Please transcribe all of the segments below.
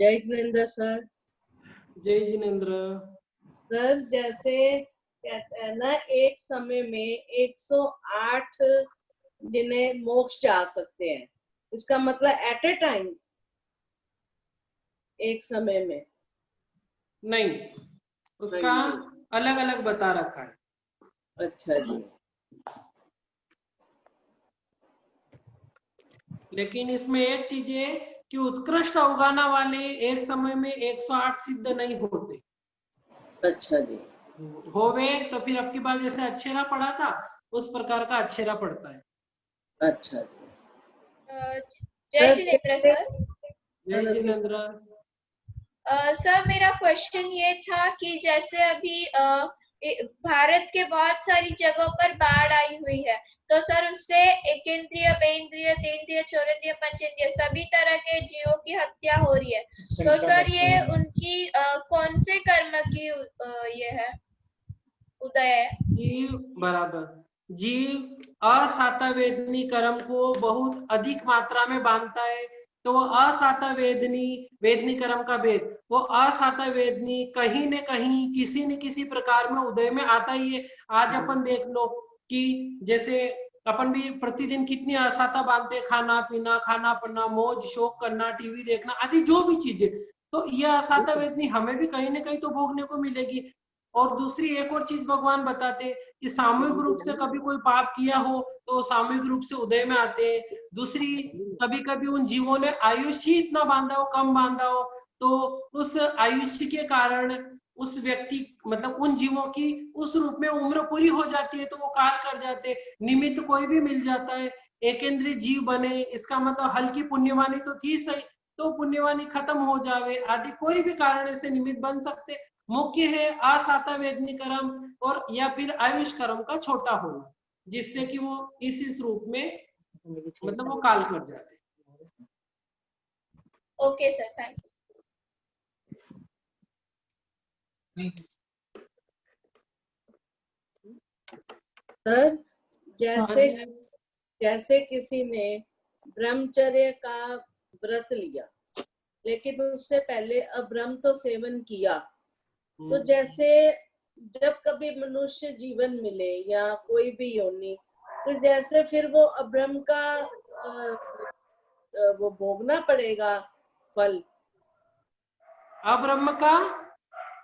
जय जिनेन्द्र सर। जय जिनेन्द्र सर, जैसे कहते हैं ना, एक समय में 108 जिन्हें मोक्ष जा सकते हैं, इसका मतलब एट ए टाइम, एक समय में? नहीं, उसका अलग अलग बता रखा है। अच्छा जी। लेकिन इसमें एक चीज है कि उत्कृष्ट अवगाना वाले एक समय में 108 सिद्ध नहीं होते। अच्छा जी। होवे तो फिर अब की बार जैसे अच्छेरा पढ़ा था उस प्रकार का अच्छेरा पढ़ता है। अच्छा जी। जय जिनेन्द्र सर। जय जिनेन्द्र। सर, मेरा क्वेश्चन ये था कि जैसे अभी भारत के बहुत सारी जगहों पर बाढ़ आई हुई है, तो सर उससे एकेंद्रिय, बेंद्रिय, तेंद्रिय, चौरेंद्रिय, पंचेंद्रिय सभी तरह के जीवों की हत्या हो रही है। तो सर ये उनकी कौन से कर्म की ये है, उदय है? जीव बराबर जीव असाता वेदनी कर्म को बहुत अधिक मात्रा में बांधता है, तो वो असाता वेदनी कर्म का भेद, वो असाता वेदनी कहीं न कहीं किसी न किसी प्रकार में उदय में आता ही है। आज अपन देख लो कि जैसे अपन भी प्रतिदिन कितनी असाता बांधते, खाना पीना, मौज शौक करना, टीवी देखना आदि जो भी चीजें, तो यह असाता वेदनी हमें भी कहीं न कहीं तो भोगने को मिलेगी। और दूसरी एक और चीज भगवान बताते कि सामूहिक रूप से कभी कोई पाप किया हो तो सामूहिक रूप से उदय में आते हैं। दूसरी, कभी कभी उन जीवों ने आयुष्य ही इतना बांधा हो, कम बांधा हो, तो उस आयुष्य के कारण उस व्यक्ति मतलब उन जीवों की उस रूप में उम्र पूरी हो जाती है, तो वो काल कर जाते, निमित्त कोई भी मिल जाता है, एकेंद्रीय जीव बने, इसका मतलब हल्की पुण्यवानी तो थी सही, तो पुण्यवानी खत्म हो जावे आदि कोई भी कारण से निमित्त बन सकते। मुख्य है असाता वेदनी कर्म और या फिर आयुष कर्म का छोटा होना, जिससे कि वो इस रूप में मतलब वो काल कर जाते। Okay sir, thank you. Sir, जैसे किसी ने ब्रह्मचर्य का व्रत लिया, लेकिन उससे पहले अब्रह्म तो सेवन किया, तो जैसे जब कभी मनुष्य जीवन मिले या कोई भी योनि, तो जैसे फिर वो अब्रह्म का वो भोगना पड़ेगा फल, अब्रह्म का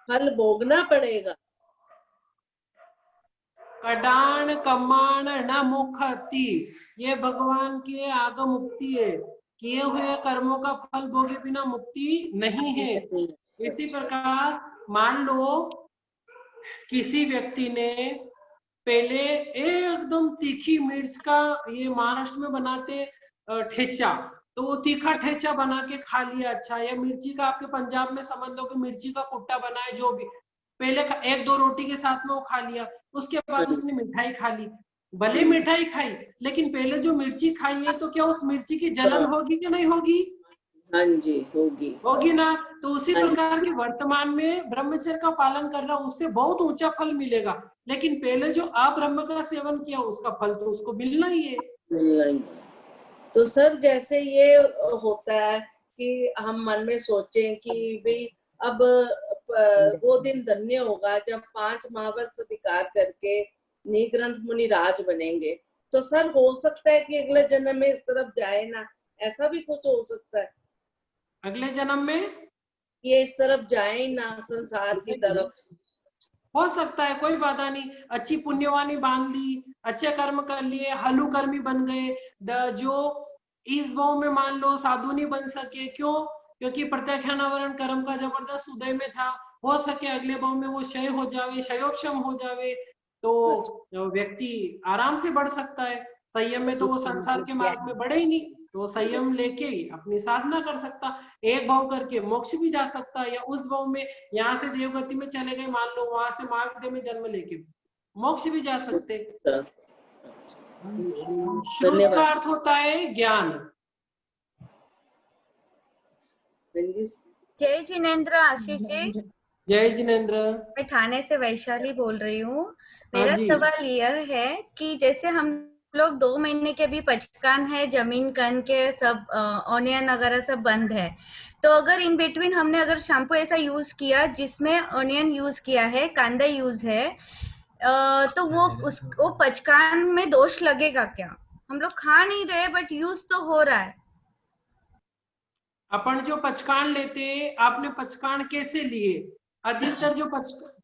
फल भोगना पड़ेगा। कडान कमान न मुखती, ये भगवान के आगम मुक्ति है, किए हुए कर्मों का फल भोगे बिना मुक्ति नहीं है। इसी प्रकार मान लो किसी व्यक्ति ने पहले एकदम तीखी मिर्च का, ये महाराष्ट्र में बनाते ठेचा, तो वो तीखा ठेचा बना के खा लिया, अच्छा, या मिर्ची का आपके पंजाब में समझ लो कि मिर्ची का कुट्टा बनाए, जो भी पहले एक दो रोटी के साथ में वो खा लिया, उसके बाद उसने मिठाई खा ली, भले मिठाई खाई लेकिन पहले जो मिर्ची खाई है, तो क्या उस मिर्ची की जलन होगी कि नहीं होगी? हाँ जी, होगी ना। तो उसी प्रकार की वर्तमान में ब्रह्मचर्य का पालन कर रहा, उससे बहुत ऊंचा फल मिलेगा, लेकिन पहले जो अब्रह्म का सेवन किया उसका फल तो उसको मिलना ही है। तो सर, जैसे ये होता है कि हम मन में सोचें कि भाई अब वो दिन धन्य होगा जब 5 महावर्ष विकार करके निग्रंथ मुनि राज बनेंगे, तो सर हो सकता है कि अगले जन्म में इस तरफ जाए ना, ऐसा भी कुछ हो सकता है? अगले जन्म में ये इस तरफ जाए ना, संसार की तरफ? हो सकता है, कोई बाधा नहीं, अच्छी पुण्यवानी बांध ली, अच्छे कर्म कर लिए, हलु कर्मी बन गए, जो इस भाव में मान लो साधु नहीं बन सके, क्यों? क्योंकि प्रत्याख्यानावरण कर्म का जबरदस्त उदय में था, हो सके अगले भाव में वो क्षय हो जावे, क्षयोक्षम हो जावे, तो व्यक्ति आराम से बढ़ सकता है। संयम में तो वो संसार के मार्ग में बढ़े ही नहीं, तो संयम लेके ही अपनी साधना कर सकता, एक भाव करके मोक्ष भी जा सकता है, या उस भाव में यहाँ से देवगति में चले गए मान लो, वहां से महाविद्या में जन्म लेके मोक्ष भी जा सकते। श्रुत का अर्थ होता है ज्ञान। जय जिनेन्द्र आशीष जी। जय जिनेन्द्र। मैं ठाणे से वैशाली बोल रही हूँ। मेरा सवाल यह है कि जैसे हम लोग 2 महीने के भी पचकान है, जमीन कन के सब ऑनियन वगैरह सब बंद है। तो अगर इन बिटवीन हमने अगर शैम्पू ऐसा यूज किया जिसमें ऑनियन यूज किया है, कांदा यूज है, तो वो पचकान में दोष लगेगा क्या? हम लोग खा नहीं रहे बट यूज तो हो रहा है। अपन जो पचकान लेते हैं, आपने पचकान कैसे लिए? अधिकतर जो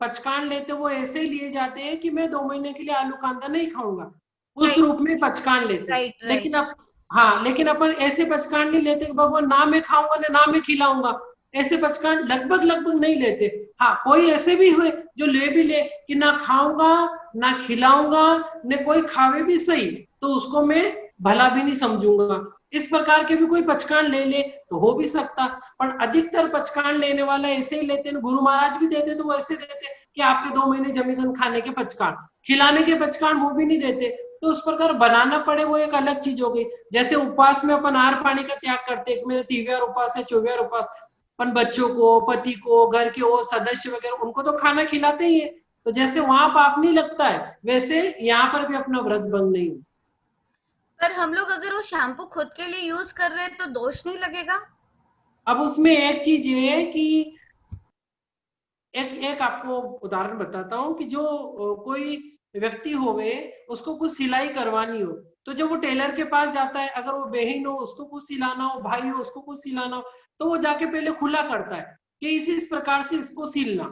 पचकान लेते वो ऐसे ही लिए जाते हैं कि मैं 2 महीने के लिए आलू कांदा नहीं खाऊंगा, उस रूप में पचकान लेते। राइट। लेकिन अब हाँ, लेकिन अपन ऐसे पचकान नहीं लेते कि भगवान ना मैं खाऊंगा ना मैं खिलाऊंगा, ऐसे पचकान लगभग लगभग नहीं लेते। हाँ, कोई ऐसे भी हुए जो ले भी ले कि ना खाऊंगा ना खिलाऊंगा, न कोई खावे भी सही, तो उसको मैं भला भी नहीं समझूंगा। इस प्रकार के भी कोई पचकान ले ले तो हो भी सकता, पर अधिकतर पचकान लेने वाला ऐसे ही लेते हैं। गुरु महाराज भी देते तो वो ऐसे देते कि आपके 2 महीने जमीकंद खाने के पचकान, खिलाने के पचकान वो भी नहीं देते। तो उस प्रकार बनाना पड़े वो एक अलग चीज हो गई। जैसे उपवास में अपन आहार पानी का त्याग करते, एक मेरे 30वें उपवास है 24वें उपवास, अपन बच्चों को, पति को, घर के वो सदस्य वगैरह उनको तो खाना खिलाते ही है। तो जैसे वहां पाप नहीं लगता है, वैसे यहाँ पर भी अपना व्रत भंग नहीं हो। पर हम लोग अगर वो शैम्पू खुद के लिए यूज कर रहे हैं तो दोष नहीं लगेगा? अब उसमें एक चीज ये है कि एक आपको उदाहरण बताता हूँ कि जो कोई व्यक्ति होवे, उसको कुछ सिलाई करवानी हो, तो जब वो टेलर के पास जाता है, अगर वो बहन हो उसको कुछ सिलाना हो, भाई हो उसको कुछ सिलाना हो, तो वो जाके पहले खुला करता है कि इस प्रकार से इसको सिलना।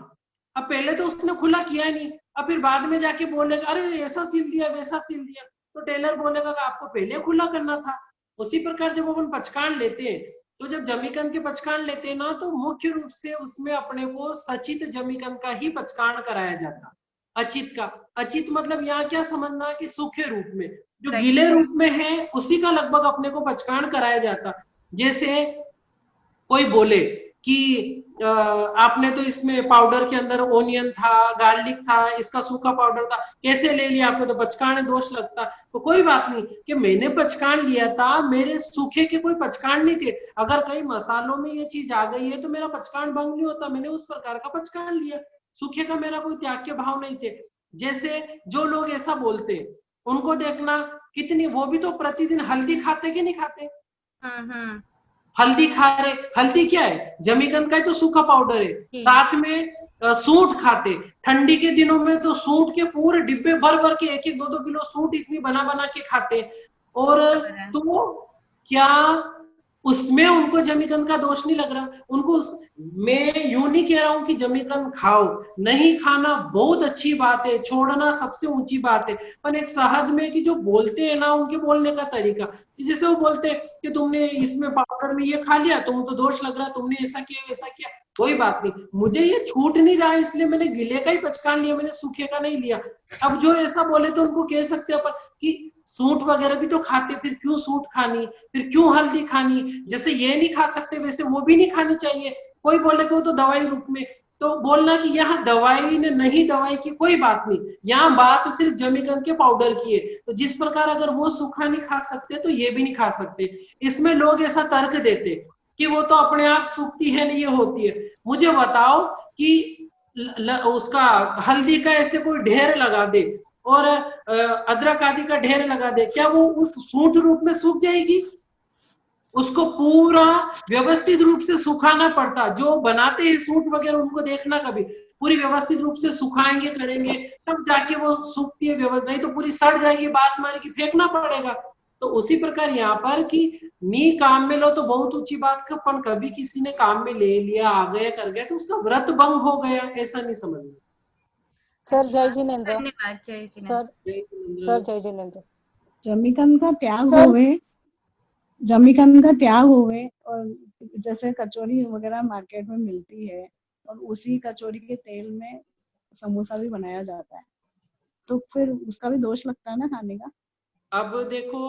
अब पहले तो उसने खुला किया नहीं, अब फिर बाद में जाके बोलेगा अरे ऐसा सिल दिया वैसा सिल दिया, तो टेलर बोलेगा कि आपको पहले खुला करना था। उसी प्रकार जब अपन पचकान लेते हैं, तो जब जमीकंद के पचकान लेते हैं ना, तो मुख्य रूप से उसमें अपने को सचित जमीकंद का ही पचकान कराया जाता। अचित का, अचित मतलब यहाँ क्या समझना कि सूखे रूप में, जो गीले रूप में है उसी का लगभग अपने को पचकान कराया जाता। जैसे कोई बोले कि आपने तो इसमें पाउडर के अंदर ओनियन था, गार्लिक था, इसका सूखा पाउडर था, कैसे ले लिया आपको, तो पचकान दोष लगता। तो कोई बात नहीं कि मैंने पचकान लिया था, मेरे सूखे के कोई पचकान नहीं थे। अगर कई मसालों में ये चीज आ गई है तो मेरा पचकान भंग नहीं होता, मैंने उस प्रकार का पचकान लिया, सूखे का मेरा कोई त्याग के भाव नहीं थे। जैसे जो लोग ऐसा बोलते उनको देखना, कितनी वो भी तो प्रतिदिन हल्दी खाते कि नहीं खाते? हल्दी खा रहे, हल्दी क्या है, जमीकंद का ही तो सूखा पाउडर है। साथ में सूंठ खाते, ठंडी के दिनों में तो सूंठ के पूरे डिब्बे भर भर के 1-1, 2-2 किलो सूंठ इतनी बना बना के खाते। और तो क्या उसमें उनको जमीकंद का दोष नहीं लग रहा? उनको मैं यूं नहीं कह रहा हूं कि जमीकंद खाओ, नहीं खाना बहुत अच्छी बात है, छोड़ना सबसे ऊंची बात है, पर एक सहज में कि जो बोलते हैं ना, उनके बोलने का तरीका, जैसे वो बोलते हैं कि तुमने इसमें पाउडर में ये खा लिया, तुम तो दोष लग रहा, तुमने ऐसा किया वैसा किया। कोई बात नहीं, मुझे ये छूट नहीं रहा है इसलिए मैंने गीले का ही पचकान लिया, मैंने सूखे का नहीं लिया। अब जो ऐसा बोले तो उनको कह सकते अपन कि सूंठ वगैरह भी तो खाते, फिर क्यों सूंठ खानी, फिर क्यों हल्दी खानी? जैसे ये नहीं खा सकते वैसे वो भी नहीं खानी चाहिए। कोई बोले कि वो तो दवाई रूप में, तो बोलना कि यहाँ दवाई ने नहीं दवाई की कोई बात नहीं, यहाँ बात सिर्फ जमीकंद के पाउडर की है। तो जिस प्रकार अगर वो सूखा नहीं खा सकते तो ये भी नहीं खा सकते। इसमें लोग ऐसा तर्क देते कि वो तो अपने आप सूखती है नहीं, ये होती है। मुझे बताओ कि उसका हल्दी का ऐसे कोई ढेर लगा दे और अदरक आदि का ढेर लगा दे, क्या वो उस सूंठ रूप में सूख जाएगी? उसको पूरा व्यवस्थित रूप से सुखाना पड़ता। जो बनाते हैं सूट वगैरह उनको देखना, कभी पूरी व्यवस्थित रूप से सुखाएंगे करेंगे तब जाके वो सूखती है व्यवस्थित, नहीं तो पूरी सड़ जाएगी, बास मारेगी, फेंकना पड़ेगा। तो उसी प्रकार यहाँ पर कि नी काम में लो तो बहुत ऊंची बात का, पर कभी किसी ने काम में ले लिया, आ गया कर गया तो उसका व्रत भंग हो गया, ऐसा नहीं समझना। सर जय जिनेंद्र। धन्यवाद। जय सर जय जिनेंद्र। जमीकंद का त्याग होवे, जमीकंद का त्याग होवे, और जैसे कचौरी वगैरह मार्केट में मिलती है और उसी कचौरी के तेल में समोसा भी बनाया जाता है, तो फिर उसका भी दोष लगता है ना खाने का? अब देखो,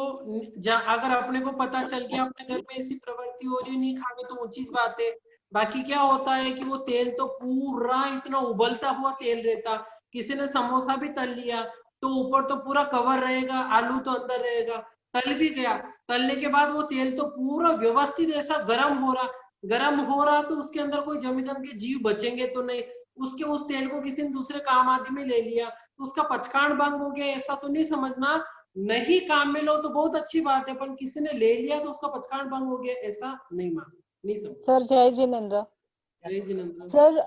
अगर अपने को पता चल गया अपने घर में ऐसी प्रवृत्ति हो रही, नहीं खावे तो ऊंची बात है। बाकी क्या होता है कि वो तेल तो पूरा इतना उबलता हुआ तेल रहता, किसी ने समोसा भी तल लिया तो ऊपर तो पूरा कवर रहेगा, आलू तो अंदर रहेगा, तल भी गया, तलने के बाद वो तेल तो पूरा व्यवस्थित ऐसा गर्म हो रहा तो उसके अंदर कोई जमीकंद के जीव बचेंगे तो नहीं। उसके उस तेल को किसी ने दूसरे काम आदि में ले लिया तो उसका पचकान भंग हो गया, ऐसा तो नहीं समझना नहीं काम में लो तो बहुत अच्छी बात है, पर किसी ने ले लिया तो उसका पचकान भंग हो गया, ऐसा नहीं मान, नहीं समझ। सर जय जिनेंद्र। जय जिनेंद्र। सर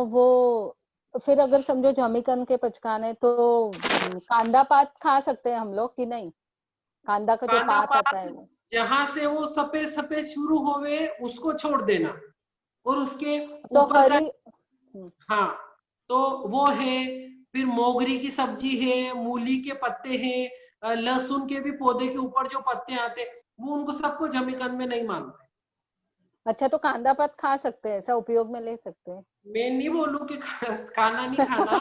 वो फिर अगर समझो जमीकंद के पचकान है तो कांदा पात खा सकते हैं हम लोग कि नहीं? कांदा का जो कांदा पात आता पात है वो, जहां से वो सफेद सफेद शुरू होवे उसको छोड़ देना, और उसके तो ऊपर का, हरी हाँ तो वो है। फिर मोगरी की सब्जी है, मूली के पत्ते हैं, लहसुन के भी पौधे के ऊपर जो पत्ते आते वो, उनको सबको जमीकंद में नहीं मानते। अच्छा, तो कांदा पात खा सकते हैं, ऐसा उपयोग में ले सकते हैं? मैं नहीं बोलूं कि खाना नहीं खाना,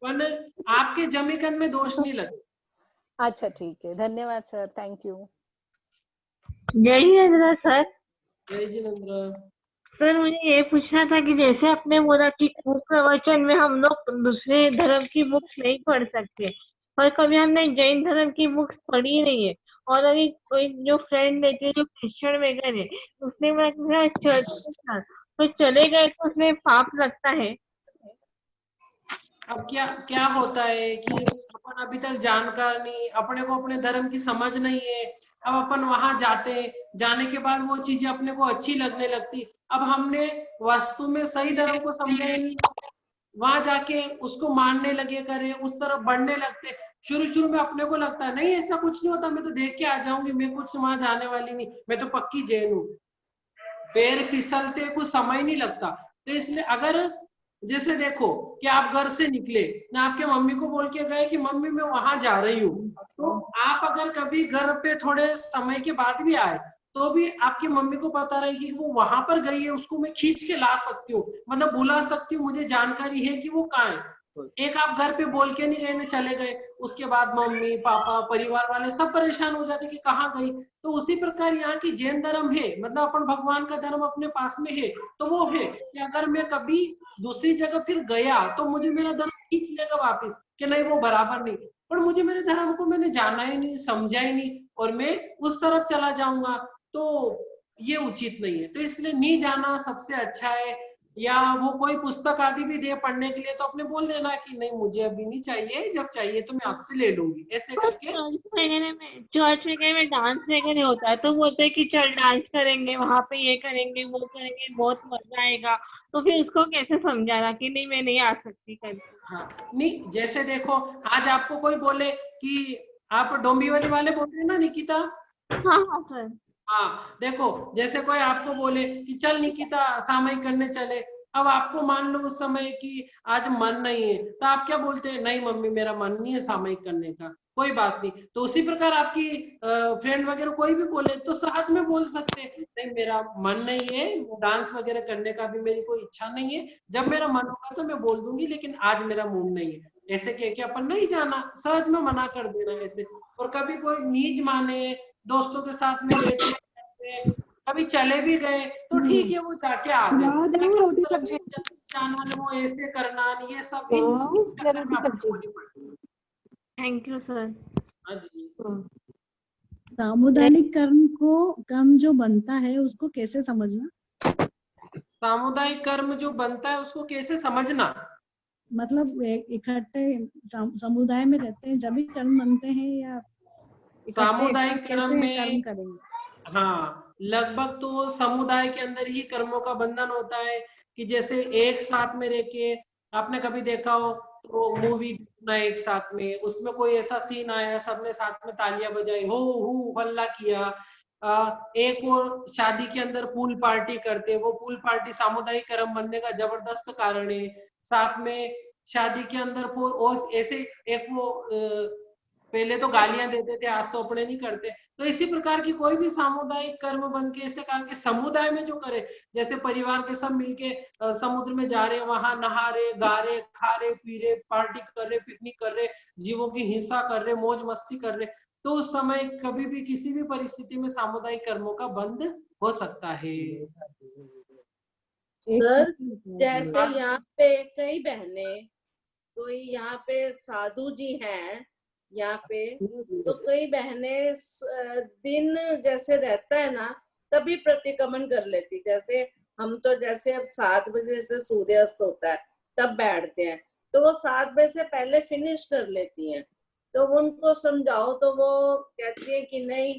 पर आपके जमीकंद में दोष नहीं लगे। अच्छा ठीक है, धन्यवाद सर, थैंक यू। जय जिनेंद्र सर। जय जिनेंद्र। सर मुझे ये पूछना था कि जैसे आपने बोला कि बुक प्रवचन में हम लोग दूसरे धर्म की बुक्स नहीं पढ़ सकते, और कभी हमने जैन धर्म की बुक्स पढ़ी नहीं है, और अभी कोई जो फ्रेंड लेते है जो क्रिश्चियन वगैरह है, उसने बोला चर्च में था तो चले गए तो उसमें पाप लगता है। अब क्या क्या होता है कि अपन अभी तक जानकार नहीं, अपने को अपने धर्म की समझ नहीं है। अब अपन वहां जाते, जाने के बाद वो चीजें अपने को अच्छी लगने लगती। अब हमने वास्तु में सही धर्म को समझा ही नहीं, वहां जाके उसको मानने लगे, करे उस तरफ बढ़ने लगते। शुरू शुरू में अपने को लगता है नहीं ऐसा कुछ नहीं होता, मैं तो देख के आ जाऊंगी, मैं कुछ वहां जाने वाली नहीं, मैं तो पक्की जैन हूँ। पैर फिसलते कुछ समय नहीं लगता। तो इसलिए अगर जैसे देखो कि आप घर से निकले ना, आपके मम्मी को बोल के गए कि मम्मी मैं वहां जा रही हूँ, तो आप अगर कभी घर पे थोड़े समय के बाद भी आए तो भी आपकी मम्मी को पता रहेगी कि वो वहां पर गई है, उसको मैं खींच के ला सकती हूँ, मतलब बुला सकती हूँ, मुझे जानकारी है कि वो कहाँ है। एक आप घर पे बोल के नहीं गए ना, चले गए, उसके बाद मम्मी पापा परिवार वाले सब परेशान हो जाते कि कहाँ गई। तो उसी प्रकार यहाँ की जैन धर्म है, मतलब अपन भगवान का धर्म अपने पास में है, तो वो है कि अगर मैं कभी दूसरी जगह फिर गया तो मुझे मेरा धर्म खींच लेगा वापिस कि नहीं वो बराबर नहीं, पर मुझे मेरे धर्म को मैंने जाना ही नहीं, समझा ही नहीं, और मैं उस तरफ चला जाऊंगा, तो ये उचित नहीं है। तो इसलिए नहीं जाना सबसे अच्छा है। या वो कोई पुस्तक आदि भी दे पढ़ने के लिए तो अपने बोल देना कि नहीं मुझे अभी नहीं चाहिए, जब चाहिए तो मैं आपसे ले लूंगी, ऐसे करके। चर्च वगैरह में डांस वगैरह होता है तो बोलते हैं कि चल डांस करेंगे वहां पे, ये करेंगे वो करेंगे, बहुत मजा आएगा, तो फिर उसको कैसे समझाना कि नहीं मैं नहीं आ सकती करके? हाँ नहीं, जैसे देखो आज आपको कोई बोले कि आप डोंबिवली वाले बोल रहे हैं ना निकिता? हाँ हाँ सर। हाँ देखो, जैसे कोई आपको बोले कि चल निकिता सामयिक करने चले, अब आपको मान लो उस समय कि आज मन नहीं है, तो आप क्या बोलते हैं? नहीं मम्मी मेरा मन नहीं है सामयिक करने का, कोई बात नहीं। तो उसी प्रकार आपकी फ्रेंड वगैरह कोई भी बोले तो सहज में बोल सकते हैं नहीं मेरा मन नहीं है, डांस वगैरह करने का भी मेरी कोई इच्छा नहीं है, जब मेरा मन होगा तो मैं बोल दूंगी, लेकिन आज मेरा मूड नहीं है, ऐसे कह के अपन नहीं जाना, सहज में मना कर देना ऐसे। और कभी कोई नीज माने, दोस्तों के साथ में गए थे, कभी चले भी गए तो ठीक है, वो जाके आ गए, जाना वो ऐसे करना ये सब थैंक यू सर। हाँ जी। सामुदायिक कर्म जो बनता है उसको कैसे समझना? सामुदायिक कर्म जो बनता है उसको कैसे समझना, मतलब इकट्ठे समुदाय में रहते हैं जब भी कर्म बनते हैं, या सामुदायिक कर्म में कर्म करेंगे? हाँ लगभग तो समुदाय के अंदर ही कर्मों का बंधन होता है। कि जैसे एक साथ में रह के, आपने कभी देखा हो तो मूवी देखना एक साथ में, उसमें कोई ऐसा सीन आया सबने साथ में तालियां बजाई, हो हल्ला किया। एक और शादी के अंदर पूल पार्टी करते, वो पूल पार्टी सामुदायिक कर्म बनने का जबरदस्त कारण है। साथ में शादी के अंदर और ऐसे एक वो पहले तो गालियां देते थे, आज तो अपने नहीं करते। तो इसी प्रकार की कोई भी सामुदायिक कर्म बन के ऐसे काम के समुदाय में जो करे, जैसे परिवार के सब मिलके समुद्र में जा रहे, वहां नहा रहे, गा रहे, खा रहे, पी रहे, पार्टी कर रहे, पिकनिक कर रहे, जीवों की हिंसा कर रहे, मौज मस्ती कर रहे, तो उस समय कभी भी किसी भी परिस्थिति में सामुदायिक कर्मों का बंद हो सकता है। सर जैसे यहाँ पे कई बहनें, कोई यहाँ पे साधु जी हैं यहाँ पे, तो कई बहनें दिन जैसे रहता है ना तभी प्रतिक्रमण कर लेती। जैसे हम तो जैसे अब 7 बजे से सूर्यास्त होता है तब बैठते हैं, तो वो 7 बजे से पहले फिनिश कर लेती हैं। तो उनको समझाओ तो वो कहती है कि नहीं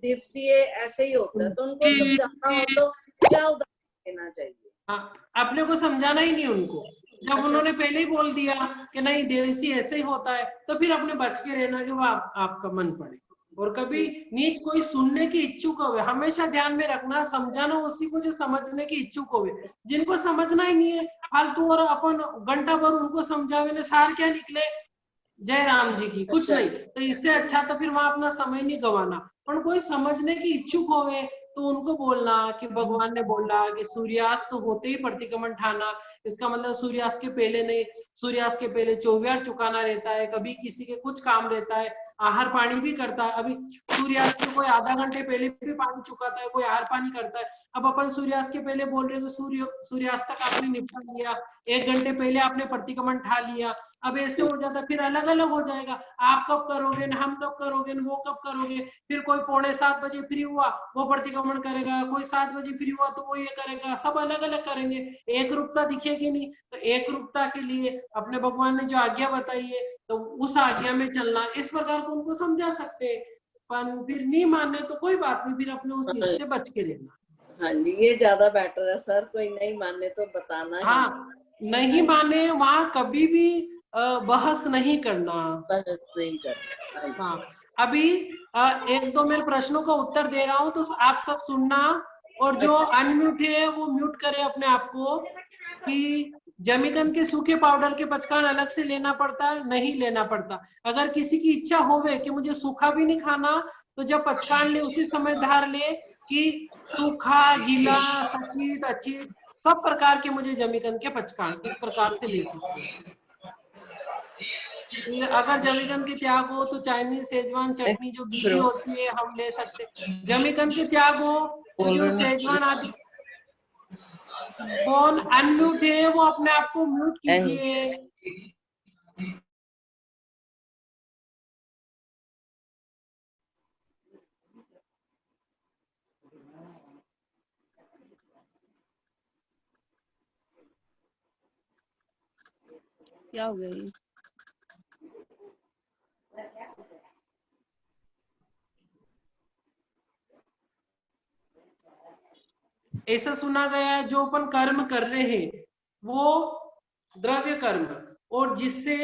दिवसीय ऐसे ही होता है, तो उनको समझाना हो तो क्या उदाहरण देना चाहिए? हाँ, अपने को समझाना ही नहीं उनको। जब अच्छा, उन्होंने पहले ही बोल दिया कि नहीं देसी ऐसे ही होता है, तो फिर अपने बच के रहना कि वो आपका मन पड़े। और कभी नीच कोई सुनने की इच्छुक हो, हमेशा ध्यान में रखना, समझाना उसी को जो समझने की इच्छुक हो। जिनको समझना ही नहीं है फालतू, और अपन घंटा भर उनको समझावे ने सार क्या निकले, जय राम जी की, कुछ अच्छा, नहीं। तो इससे अच्छा तो फिर वहां अपना समय नहीं गंवाना। पर कोई समझने की इच्छुक होवे तो उनको बोलना कि भगवान ने बोला कि सूर्यास्त होते ही प्रतिक्रमण ठाना, इसका मतलब सूर्यास्त के पहले नहीं, सूर्यास्त के पहले चौबियार चुकाना रहता है। कभी किसी के कुछ काम रहता है, आहार पानी भी करता है। अभी सूर्यास्त के कोई आधा घंटे पहले भी पानी चुकाता है, कोई आहार पानी करता है। अब अपन सूर्यास्त के पहले बोल रहे हैं, सूर्यास्त तक आपने निपटा लिया, 1 घंटे पहले आपने प्रतिक्रमण ठा लिया। अब ऐसे हो जाता, फिर अलग अलग हो जाएगा। आप कब करोगे न, हम कब करोगे न, वो कब करोगे। फिर कोई 6:45 बजे फ्री हुआ वो प्रतिक्रमण करेगा, कोई 7 बजे फ्री हुआ तो वो ये करेगा, सब अलग अलग करेंगे, एक रूपता दिखेगी नहीं। तो एक रूपता के लिए अपने भगवान ने जो आज्ञा बताई है तो उस आज्ञा में चलना, इस प्रकार को उनको समझा सकते हैं। पर फिर नहीं माने तो कोई बात नहीं, फिर अपने उस चीज से बच के रहना। हाँ जी, ये ज्यादा बेटर है सर। कोई नहीं माने तो बताना ही। हाँ, नहीं माने वहां कभी भी बहस नहीं करना, बहस नहीं करना। हाँ। अभी 1-2 मेरे प्रश्नों का उत्तर दे रहा हूँ तो आप सब सुनना, और जो अनम्यूट है वो म्यूट करे अपने आप को। कि जमीकंद के सूखे पाउडर के पचकान अलग से लेना पड़ता है, नहीं लेना पड़ता। अगर किसी की इच्छा होवे कि मुझे सूखा भी नहीं खाना, तो जब पचकान ले उसी समय धार ले कि सूखा गीला सचित अचित सब प्रकार के मुझे जमीकंद के पचकान इस प्रकार से ले सकते हैं। अगर जमीकंद के त्याग हो तो चाइनीज सेजवान चटनी जो गीली होती है हम ले सकते। जमीकंद के त्याग हो तो जो सेजवान आदि। कौन अनम्यूट है वो अपने आप को म्यूट कीजिए। क्या हो गई? ऐसा सुना गया है जो अपन कर्म कर रहे हैं वो द्रव्य कर्म, और जिससे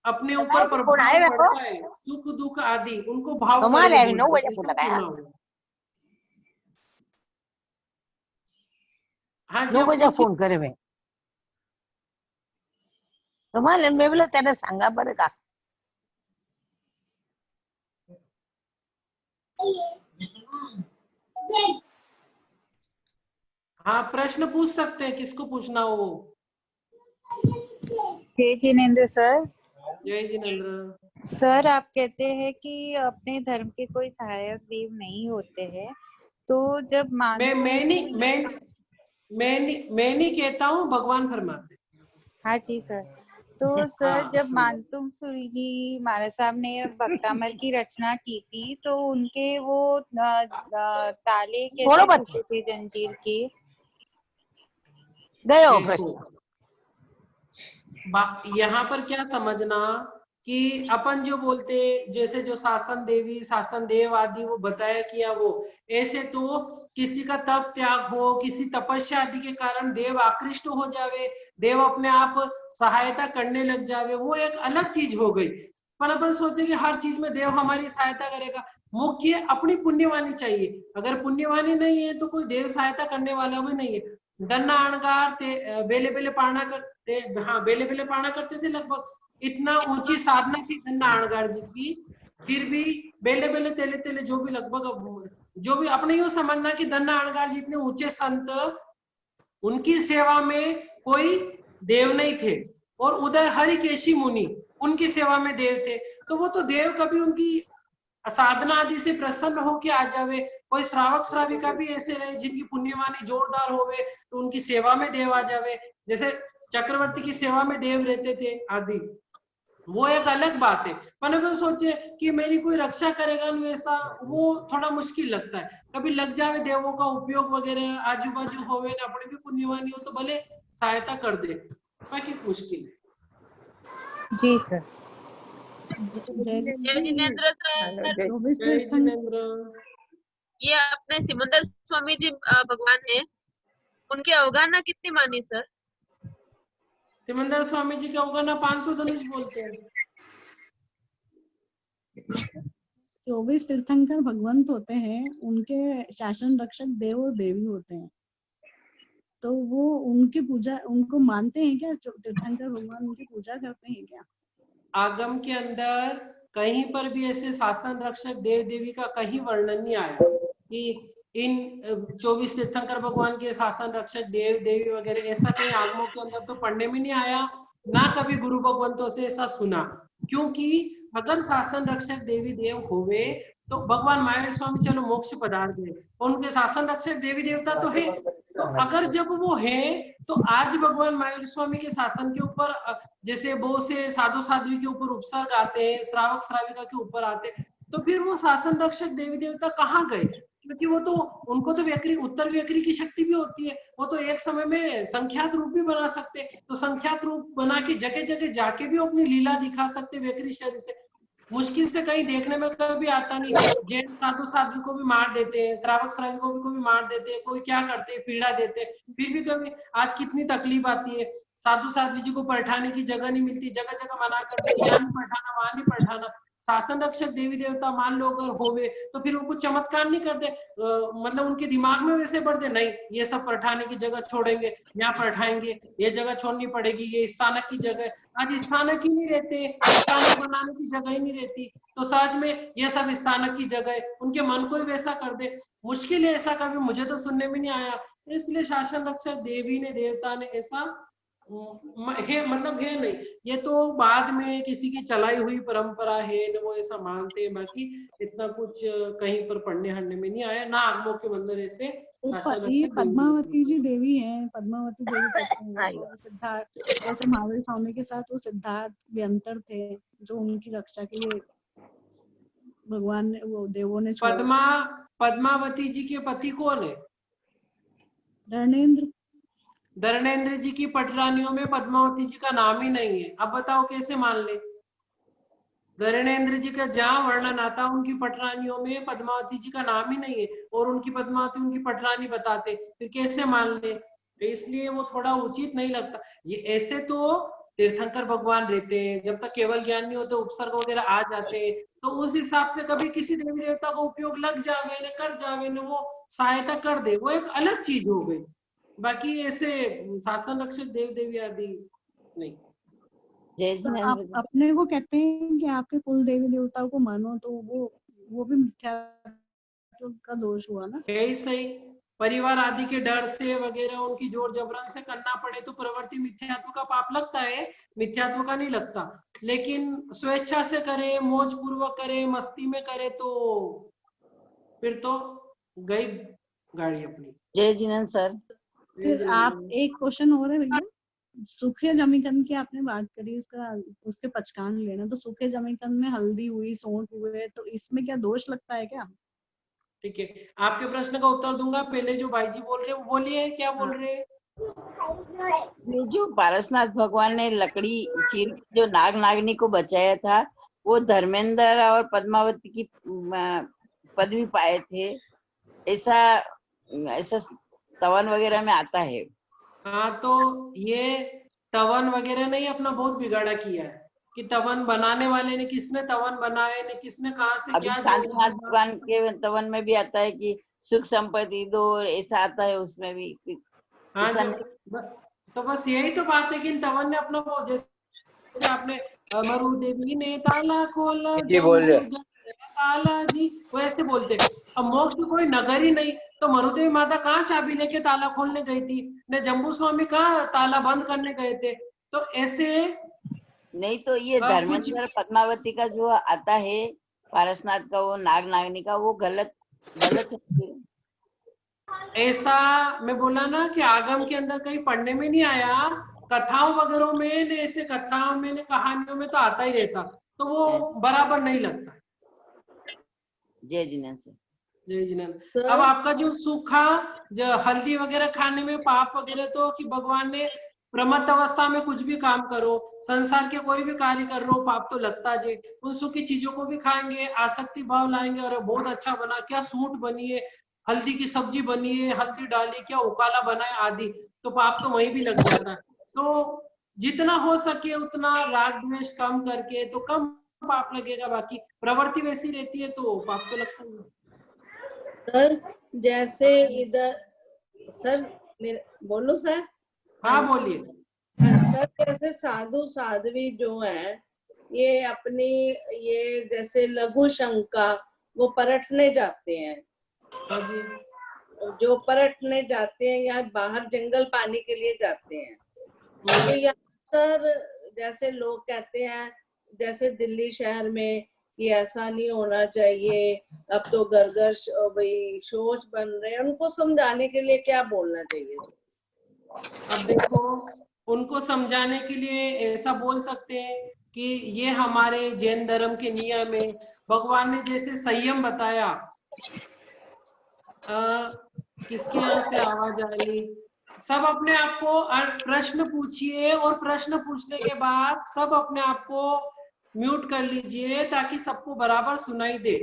अपने ऊपर प्रभाव पड़ता है सुख दुख आदि, उनको भाव कर्म बोलते हैं। ऐसा सुना होगा। हाँ जी, अब पूछिए। फोन करे मैं तुम्हाला मी बोला त्याला सांगा बरं का. हाँ, प्रश्न पूछ सकते हैं, किसको पूछना हो वो। जय जिनेंद्र सर। जय जिनेंद्र सर, आप कहते हैं कि अपने धर्म के कोई सहायक देव नहीं होते हैं, तो जब मैं नहीं कहता हूँ, भगवान फरमाते। हाँ जी सर। तो सर जब मानतुंग सूरी जी महाराज साहब ने भक्तामर की रचना की थी तो उनके वो ताले कैसे टूटे थे जंजीर के? गयो प्रश्न। यहाँ पर क्या समझना कि अपन जो बोलते जैसे जो शासन देवी शासन देव आदि वो बताया किया, वो ऐसे तो किसी का तप त्याग हो, किसी तपस्या आदि के कारण देव आकृष्ट हो जावे, देव अपने आप सहायता करने लग जावे, वो एक अलग चीज हो गई। पर अपन सोचे कि हर चीज में देव हमारी सहायता करेगा। मुख्य अपनी पुण्यवानी चाहिए। अगर पुण्यवानी नहीं है तो कोई देव सहायता करने वाला भी नहीं है। दन्ना अणगार बेले बेले पाना करते, हाँ बेले बेले पाना करते थे। लगभग इतना ऊंची साधना थी दन्ना अणगार जी की, फिर भी बेले बेले तेले तेले जो भी लगभग जो भी अपने यूं समझना कि दन्ना अणगार जी इतने ऊंचे संत, उनकी सेवा में कोई देव नहीं थे। और उदय हरिकेशी मुनि उनकी सेवा में देव थे। तो वो तो देव कभी उनकी साधना आदि से प्रसन्न होके आ जावे। कोई श्रावक श्राविका भी ऐसे रहे जिनकी पुण्यवानी जोरदार होवे तो उनकी सेवा में देव आ जावे। जैसे चक्रवर्ती की सेवा में देव रहते थे आदि, वो एक अलग बात है। पर अगर सोचे कि मेरी कोई रक्षा करेगा नहीं, वैसा वो थोड़ा मुश्किल लगता है। कभी लग जावे देवों का उपयोग वगैरह, आजू बाजू होवे ना, अपने भी पुण्यवानी हो तो भले सहायता कर दे, बाकी मुश्किल है। जी सर। जय जिनेन्द्र सर। 24 जय तीर्थंकर जिनेन्द्र। ये अपने सिमंदर स्वामी जी भगवान है, उनकी अवगाहना कितनी मानी सर? सिमंदर स्वामी जी का होगा ना 500 धनुष बोलते हैं। 24 तीर्थंकर भगवंत होते हैं, उनके शासन रक्षक देव और देवी होते हैं। तो वो उनकी पूजा, उनको मानते हैं क्या? तीर्थंकर भगवान उनकी पूजा करते हैं क्या? आगम के अंदर कहीं पर भी ऐसे शासन रक्षक देव देवी का कहीं वर्णन नहीं आया कि इन 24 तीर्थंकर भगवान के शासन रक्षक देव देवी वगैरह, ऐसा कहीं आगमों के अंदर तो पढ़ने में नहीं आया, ना कभी गुरु भगवंतों से ऐसा सुना। क्योंकि अगर शासन रक्षक देवी देव होवे तो भगवान महावीर स्वामी चलो मोक्ष पदार्थ है, उनके शासन रक्षक देवी देवता तो है। तो अगर जब वो है तो आज भगवान महावीर स्वामी के शासन के ऊपर जैसे बहुत से साधु साध्वी के ऊपर उपसर्ग आते हैं, श्रावक श्राविका के ऊपर आते हैं, तो फिर वो शासन रक्षक देवी देवता कहाँ गए? क्योंकि वो तो, उनको तो व्यक्ति उत्तर व्यक्ति की शक्ति भी होती है, वो तो एक समय में संख्यात रूप भी बना सकते, तो संख्यात रूप बना के जगह जगह जाके भी अपनी लीला दिखा सकते व्यक्ति शरीर से। मुश्किल से कहीं देखने में कभी आता नहीं। जैन साधु साध्वी को भी मार देते हैं, श्रावक श्राविकों को भी मार देते हैं, कोई क्या करते हैं, पीड़ा देते हैं, फिर भी कभी आज कितनी तकलीफ आती है। साधु साध्वी जी को बैठाने की जगह नहीं मिलती, जगह जगह मना करते, यहाँ नहीं बैठाना, वहां नहीं बैठाना। शासन रक्षक देवी देवता मान लो अगर होवे तो फिर वो कुछ चमत्कार नहीं करते, मतलब उनके दिमाग में वैसे बढ़ते नहीं, ये सब बैठाने की जगह छोड़ेंगे, यहाँ बैठाएंगे, ये जगह छोड़नी पड़ेगी, ये स्थानक की जगह। आज स्थानक ही नहीं रहते, स्थानक बनाने की जगह ही नहीं रहती, तो सहज में ये सब स्थानक की जगह है, उनके मन को ही वैसा कर दे। मुश्किल है, ऐसा कभी मुझे तो सुनने में नहीं आया। इसलिए शासन रक्षक देवी ने देवता ने ऐसा है, मतलब है नहीं, ये तो बाद में किसी की चलाई हुई परंपरा है न, वो ऐसा मानते हैं। बाकी इतना कुछ कहीं पर पढ़ने हड़ने में नहीं आया, ना आगमों के मंदिर ऐसे। ये पद्मावती जी देवी हैं, पद्मावती देवी कहते हैं, और सिद्धार्थ, जैसे महावीर स्वामी के साथ वो सिद्धार्थ व्यंतर थे जो उनकी रक्षा के लिए भगवान ने, वो देवों ने छोड़ा। पद्मावती जी के पति कौन है? धर्मेंद्र। धर्मेंद्र जी की पटरानियों में पद्मावती जी का नाम ही नहीं है। अब बताओ कैसे मान ले? धर्मेंद्र जी का जहां वर्णन आता उनकी पटरानियों में पद्मावती जी का नाम ही नहीं है, और उनकी पद्मावती उनकी पटरानी बताते, फिर कैसे मान ले? इसलिए वो थोड़ा उचित नहीं लगता। ये ऐसे तो तीर्थंकर भगवान रहते हैं, जब तक केवल ज्ञान नहीं होते उपसर्ग वगैरह आ जाते हैं, तो उस हिसाब से कभी किसी देवी देवता का उपयोग लग जावे न, कर जावे न, वो सहायता कर दे, वो एक अलग चीज हो गई। बाकी ऐसे शासन रक्षक देव देवी आदि नहीं। तो आप अपने को कहते हैं कि आपके कुल देवी देवताओं को मानो, तो वो भी मिथ्यात्व का दोष हुआ ना? है ही सही। परिवार आदि के डर से वगैरह उनकी जोर जबरन से करना पड़े तो प्रवृत्ति मिथ्यात्व का पाप लगता है, मिथ्यात्व का नहीं लगता। लेकिन स्वेच्छा से करे, मौज पूर्वक करे, मस्ती में करे, तो फिर तो गई गाड़ी अपनी। जय जिनेन्द्र सर। फिर आप, एक क्वेश्चन हो रहा है भैया, सूखे जमीकंद की आपने बात करी, उसके पचकान लेना, तो सूखे जमीकंद में हल्दी हुई, सौंठ हुए, तो इसमें क्या दोष लगता है क्या? ठीक है, आपके प्रश्न का उत्तर दूंगा। पहले जो भाई जी बोल रहे हैं वो बोलिए, क्या बोल रहे हैं? ये जो पारसनाथ भगवान ने लकड़ी चीर जो नाग नागनी को बचाया था, वो धर्मेंद्र और पद्मावती की पदवी पाए थे, ऐसा तवन वगैरह में आता है। हाँ, तो ये तवन वगैरह नहीं, अपना बहुत बिगाड़ा किया है कि तवन बनाने वाले ने, किसने तवन बनाए ने, किसने कहाँ से क्या। कांतिनाथ भगवान के तवन में भी आता है कि सुख संपत्ति दो, ऐसा आता है उसमें भी। हाँ, तो बस यही तो बात है कि तवन ने अपना, जैसे आपने मरु देवी ने ताला खोला, ताला जी, वो ऐसे बोलते। अब मोक्ष कोई नगर ही नहीं, तो मरुदेवी माता कहाँ चाबी लेके ताला खोलने गई थी, न जम्बू स्वामी कहाँ ताला बंद करने गए थे। तो ऐसे नहीं, तो ये धर्मेंद्र पद्मावती का जो आता है पारसनाथ का, वो नाग नागनी का, वो गलत है। ऐसा मैं बोला ना कि आगम के अंदर कहीं पढ़ने में नहीं आया, कथाओं वगैरह में, ऐसे कथाओं में, कहानियों में तो आता ही रहता, तो वो बराबर नहीं लगता। जय जिनेन्द्र। जय जिनेन्द्र। अब आपका जो सूखा जो हल्दी वगैरह खाने में पाप वगैरह, तो कि भगवान ने प्रमत्त अवस्था में कुछ भी काम करो, संसार के कोई भी कार्य कर रहे हो, पाप तो लगता जे। उन सुखी चीजों को भी खाएंगे, आसक्ति भाव लाएंगे, अरे बहुत अच्छा बना, क्या सूट बनी है, हल्दी की सब्जी बनी है, हल्दी डाली, क्या उकाला बना है आदि, तो पाप तो वहीं भी लग जाता है। तो जितना हो सके उतना राग द्वेष कम करके तो कम पाप लगेगा, बाकी प्रवृत्ति वैसी रहती है तो पाप तो लगता ही है। सर जैसे इधर सर बोलो सर। हाँ बोलिए। सर जैसे साधु साध्वी जो है ये अपनी ये जैसे लघु शंका वो परखने जाते हैं, हाँ जी। जो परखने जाते हैं या बाहर जंगल पानी के लिए जाते हैं, तो यहाँ सर जैसे लोग कहते हैं जैसे दिल्ली शहर में कि ऐसा नहीं होना चाहिए, अब तो घर घर भाई शौच बन रहे हैं, उनको समझाने के लिए क्या बोलना चाहिए? अब देखो, उनको समझाने के लिए ऐसा बोल सकते हैं कि ये हमारे जैन धर्म के नियम है। भगवान ने जैसे संयम बताया, किसके यहाँ से आवाज आ रही, सब अपने आप को प्रश्न पूछिए और प्रश्न पूछने के बाद सब अपने आप को म्यूट कर लीजिए ताकि सबको बराबर सुनाई दे।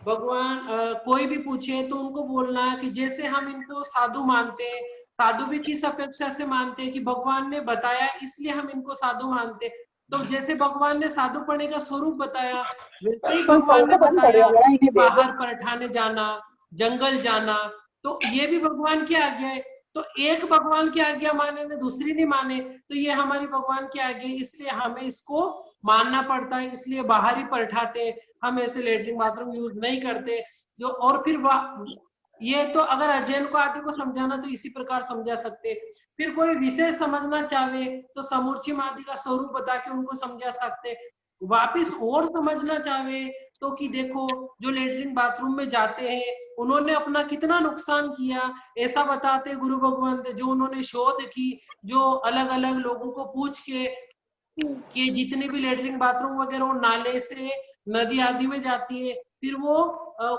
भगवान कोई भी पूछे तो उनको बोलना है कि जैसे हम इनको साधु मानते हैं, साधु भी किस अपेक्षा से मानते हैं कि भगवान ने बताया इसलिए हम इनको साधु मानते हैं। तो जैसे भगवान ने साधु पढ़ने का स्वरूप बताया, वैसे ही भगवान ने बताया कि बाहर परठाने जाना, जंगल जाना, तो ये भी भगवान की आज्ञा है। तो एक भगवान की आज्ञा माने ने दूसरी नहीं माने, तो ये हमारी भगवान की आज्ञा है, इसलिए हमें इसको मानना पड़ता है, इसलिए बाहर ही परठाते हैं, हम ऐसे लेटरिन बाथरूम यूज नहीं करते। जो और फिर ये तो अगर अजैन को आदि को समझाना तो इसी प्रकार समझा सकते। फिर कोई विषय समझना चाहे तो समूर्चिम आदि का स्वरूप बता के उनको समझा सकते। वापिस और समझना चाहे तो कि देखो जो लेटरिन बाथरूम में जाते हैं उन्होंने अपना कितना नुकसान किया, ऐसा बताते गुरु भगवान थे। जो उन्होंने शोध की, जो अलग अलग लोगों को पूछ के कि जितने भी लेटरिन बाथरूम वगैरह वो नाले से नदी आदि में जाती है, फिर वो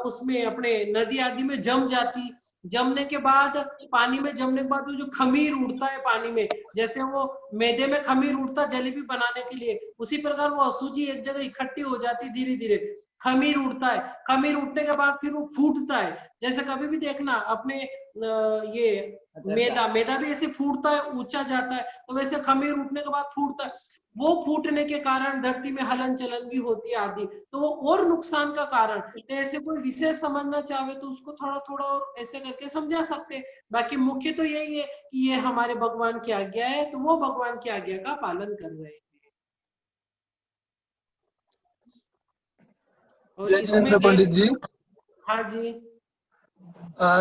उसमें अपने नदी आदि में जम जाती, जमने के बाद पानी में जमने के बाद वो जो खमीर उड़ता है पानी में, जैसे वो मैदे में खमीर उड़ता जलेबी बनाने के लिए, उसी प्रकार वो अशुचि एक जगह इकट्ठी हो जाती, धीरे धीरे खमीर उड़ता है। खमीर उठने के बाद फिर वो फूटता है, जैसे कभी भी देखना अपने ये मैदा भी ऐसे फूटता है, ऊंचा जाता है, तो वैसे खमीर उठने के बाद फूटता है। वो फूटने के कारण धरती में हलन चलन भी होती है आदि, तो वो और नुकसान का कारण। तो ऐसे कोई विषय समझना चाहे तो उसको थोड़ा थोड़ा और ऐसे करके समझा सकते हैं। बाकी मुख्य तो यही है कि ये हमारे भगवान की आज्ञा है, तो वो भगवान की आज्ञा का पालन कर रहे हैं। और इसमें पंडित जी, हाँ जी,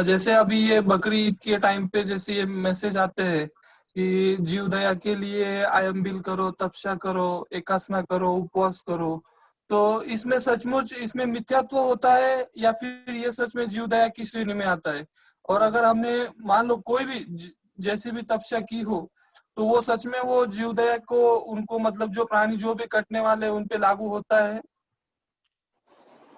जैसे अभी ये बकरी ईद के टाइम पे जैसे ये मैसेज आते हैं कि जीव दया के लिए आयम बिल करो, तपस्या करो, एकासना करो, उपवास करो, तो इसमें सचमुच इसमें मिथ्यात्व होता है या फिर ये सच में जीव दया की श्रेणी में आता है? और अगर हमने मान लो कोई भी जैसी भी तपस्या की हो तो वो सच में वो जीव दया को उनको मतलब जो प्राणी जो भी कटने वाले उन पे लागू होता है?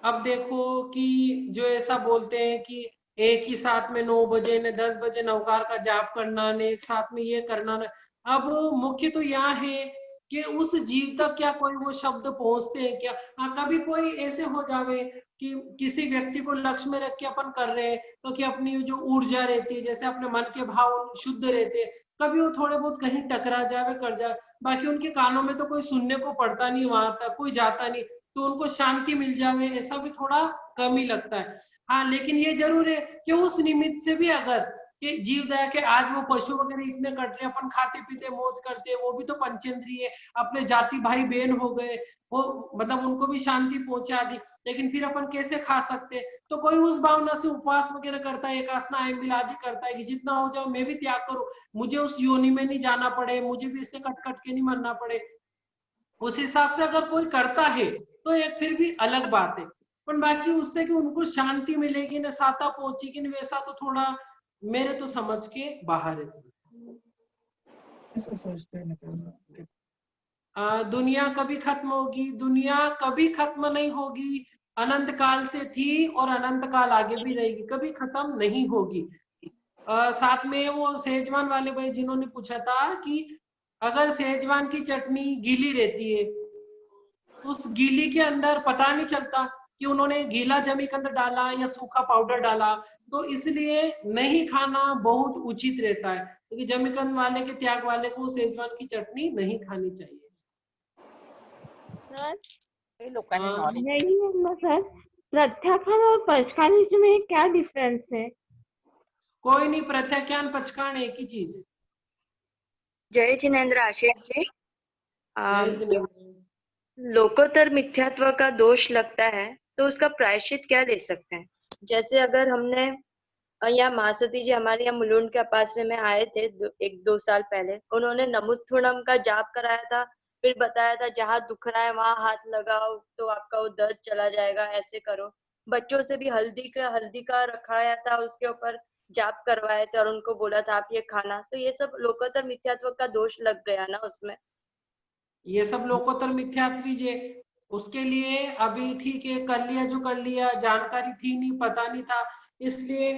अब देखो कि जो ऐसा बोलते हैं कि एक ही साथ में 9 बजे ने 10 बजे नवकार का जाप करना ने एक साथ में ये करना ना, अब मुख्य तो यहाँ है कि उस जीव तक क्या कोई वो शब्द पहुंचते हैं क्या। हाँ, कभी कोई ऐसे हो जावे कि किसी व्यक्ति को लक्ष्य में रख के अपन कर रहे हैं तो कि अपनी जो ऊर्जा रहती है, जैसे अपने मन के भाव शुद्ध रहते हैं, कभी वो थोड़े बहुत कहीं टकरा जावे कर जाए, बाकी उनके कानों में तो कोई सुनने को पड़ता नहीं, वहां तक कोई जाता नहीं, तो उनको शांति मिल जावे, ऐसा भी थोड़ा कम ही लगता है। हाँ, लेकिन ये जरूर है कि उस निमित्त से भी अगर कि जीव दया के आज वो पशु वगैरह इतने कट रहे, अपन खाते पीते मौज करते, वो भी तो पंचेंद्रिय अपने जाति भाई बहन हो गए, वो मतलब उनको भी शांति पहुंचा दी, लेकिन फिर अपन कैसे खा सकते। तो कोई उस भावना से उपवास वगैरह करता है, एकासना आयम आदि करता है कि जितना हो जाओ मैं भी त्याग करूं, मुझे उस योनि में नहीं जाना पड़े, मुझे भी इससे कट कट के नहीं मरना पड़े। उस हिसाब से अगर कोई करता है तो एक फिर भी अलग बात है, पर बाकी उससे कि उनको शांति मिलेगी ना, साता पहुंचेगी ना, वैसा तो थोड़ा मेरे तो समझ के बाहर है। दुनिया कभी खत्म होगी? दुनिया कभी खत्म नहीं होगी, अनंत काल से थी और अनंत काल आगे भी रहेगी, कभी खत्म नहीं होगी। साथ में वो सेजवान वाले भाई जिन्होंने पूछा था कि अगर सेजवान की चटनी गीली रहती है, उस गीली के अंदर पता नहीं चलता कि उन्होंने गीला जमीकंद डाला या सूखा पाउडर डाला, तो इसलिए नहीं खाना बहुत उचित रहता है, क्योंकि जमीकंद वाले के त्याग वाले को सेजवान की चटनी नहीं खानी चाहिए। नहीं होगा सर, प्रत्याख्यान और पचखान में क्या डिफरेंस है? कोई नहीं, प्रत्याख्यान पचखान एक ही चीज है। जय जिनेन्द्र आशीष जी। जय जिनेन्द्र। लोकोत्तर मिथ्यात्व का दोष लगता है तो उसका प्रायश्चित क्या ले सकते हैं? जैसे अगर हमने यहाँ महासती जी हमारे यहाँ मुलुंड के अपाश्रय में आए थे 1-2 साल पहले, उन्होंने नमुत्थुणम का जाप कराया था, फिर बताया था जहाँ दुख रहा है वहां हाथ लगाओ तो आपका वो दर्द चला जाएगा, ऐसे करो। बच्चों से भी हल्दी का रखाया था, उसके ऊपर जाप करवाए थे और उनको बोला था आप ये खाना। तो ये सब लोकोत्तर मिथ्यात्व का दोष लग गया ना उसमें। ये सब लोकोत्तर मिथ्यात्वी जे, उसके लिए अभी ठीक है, कर लिया जो कर लिया, जानकारी थी नहीं, पता नहीं था, इसलिए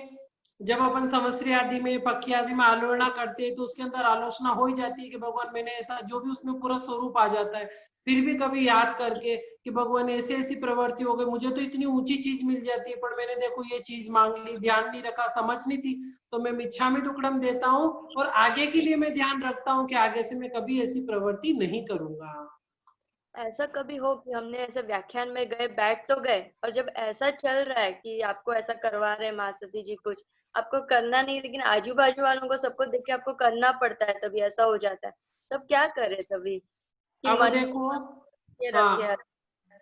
जब अपन समस्त्री आदि में पक्की आदि में आलोचना करते हैं तो उसके अंदर आलोचना हो ही जाती है कि भगवान मैंने ऐसा, जो भी उसमें पूरा स्वरूप आ जाता है, फिर भी कभी याद करके कि भगवान ऐसी ऐसी प्रवृत्ति हो गई, मुझे तो इतनी ऊंची चीज मिल जाती है पर मैंने देखो ये चीज मांग ली, ध्यान नहीं रखा, समझ नहीं थी, तो मैं मिच्छामि दुक्कडम देता हूँ और आगे के लिए मैं ध्यान रखता हूँ कि आगे से मैं कभी ऐसी प्रवृत्ति नहीं करूंगा। ऐसा कभी हो कि हमने ऐसे व्याख्यान में गए, बैठ तो गए, और जब ऐसा चल रहा है कि आपको ऐसा करवा रहे हैं महासती जी, कुछ आपको करना नहीं, लेकिन आजू बाजू वालों को सबको देख के आपको करना पड़ता है, तभी ऐसा हो जाता है, तब क्या करे? तभी कि अब मन देखो, ये रखे।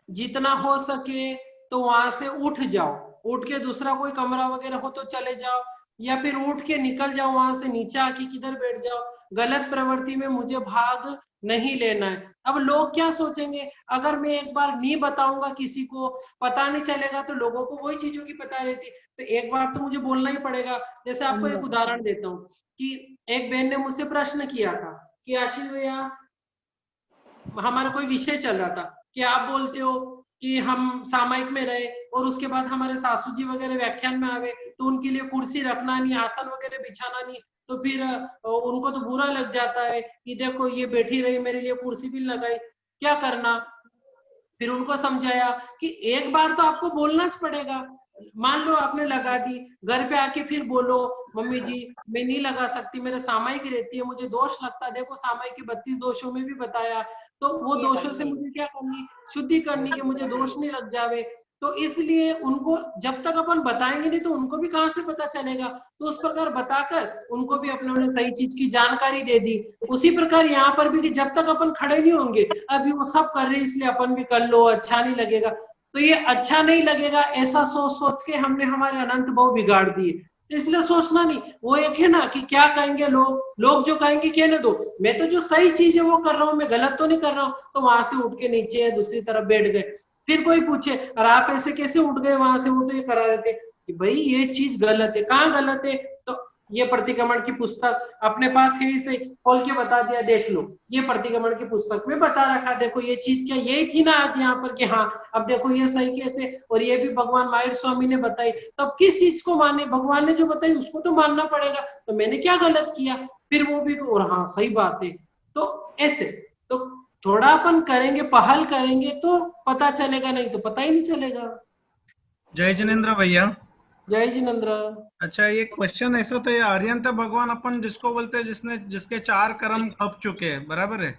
जितना हो सके तो वहां से उठ जाओ, उठ के दूसरा कोई कमरा वगैरह हो तो चले जाओ, या फिर उठ के निकल जाओ वहां से, नीचे आके किधर बैठ जाओ, गलत प्रवृत्ति में मुझे भाग नहीं लेना है। अब लोग क्या सोचेंगे, अगर मैं एक बार नहीं बताऊंगा, किसी को पता नहीं चलेगा, तो लोगों को वही चीजों की पता रहती, तो एक बार तो मुझे बोलना ही पड़ेगा। जैसे आपको एक उदाहरण देता हूँ कि एक बहन ने मुझसे प्रश्न किया था कि आशीष भैया, हमारा कोई विषय चल रहा था कि आप बोलते हो कि हम सामायिक में रहे और उसके बाद हमारे सासू जी वगैरह व्याख्यान में आवे तो उनके लिए कुर्सी रखना नहीं, आसन वगैरह बिछाना नहीं, तो फिर उनको तो बुरा लग जाता है कि देखो ये बैठी रही, मेरे लिए कुर्सी भी लगाई, क्या करना। फिर उनको समझाया कि एक बार तो आपको बोलना च पड़ेगा, मान लो आपने लगा दी, घर पे आके फिर बोलो मम्मी जी मैं नहीं लगा सकती, मेरे सामायिक रहती है, मुझे दोष लगता है, देखो सामायिक के 32 दोषों में भी बताया, तो वो दोषों से मुझे क्या करनी, शुद्धि करनी, कि मुझे दोष नहीं लग जावे। तो इसलिए उनको जब तक अपन बताएंगे नहीं तो उनको भी कहाँ से पता चलेगा, तो उस प्रकार बताकर उनको भी अपने सही चीज की जानकारी दे दी। उसी प्रकार यहाँ पर भी कि जब तक अपन खड़े नहीं होंगे, अभी वो सब कर रहे हैं इसलिए अपन भी कर लो, अच्छा नहीं लगेगा, तो ये अच्छा नहीं लगेगा ऐसा सोच सोच के हमने हमारे अनंत भाव बिगाड़ दिए। तो इसलिए सोचना नहीं, वो एक है ना कि क्या कहेंगे लोग जो कहेंगे कहने दो, मैं तो जो सही चीज है वो कर रहा हूँ, मैं गलत तो नहीं कर रहा हूँ। तो वहां से उठ के नीचे दूसरी तरफ बैठ गए, फिर कोई पूछे और आप ऐसे कैसे उठ गए वहां से, वो तो ये करा रहे थे कि भाई ये चीज गलत है, कहाँ गलत है, तो ये प्रतिक्रमण की पुस्तक अपने पास है, इसे खोल के बता दिया, देख लो ये प्रतिक्रमण की पुस्तक में बता रखा, देखो ये चीज क्या यही थी ना आज यहाँ पर कि हाँ अब देखो ये सही कैसे, और ये भी भगवान माहिर स्वामी ने बताई, तो अब किस चीज को माने, भगवान ने जो बताई उसको तो मानना पड़ेगा, तो मैंने क्या गलत किया, फिर वो भी और हाँ सही बात है। तो ऐसे तो थोड़ा अपन करेंगे, पहल करेंगे तो पता चलेगा, नहीं तो पता ही नहीं चलेगा। जय जिनेन्द्र भैया। जय जिनेन्द्र। अच्छा, ये क्वेश्चन ऐसा था, ये आर्यंत भगवान अपन जिसको बोलते हैं जिसके 4 कर्म खप चुके हैं, बराबर है?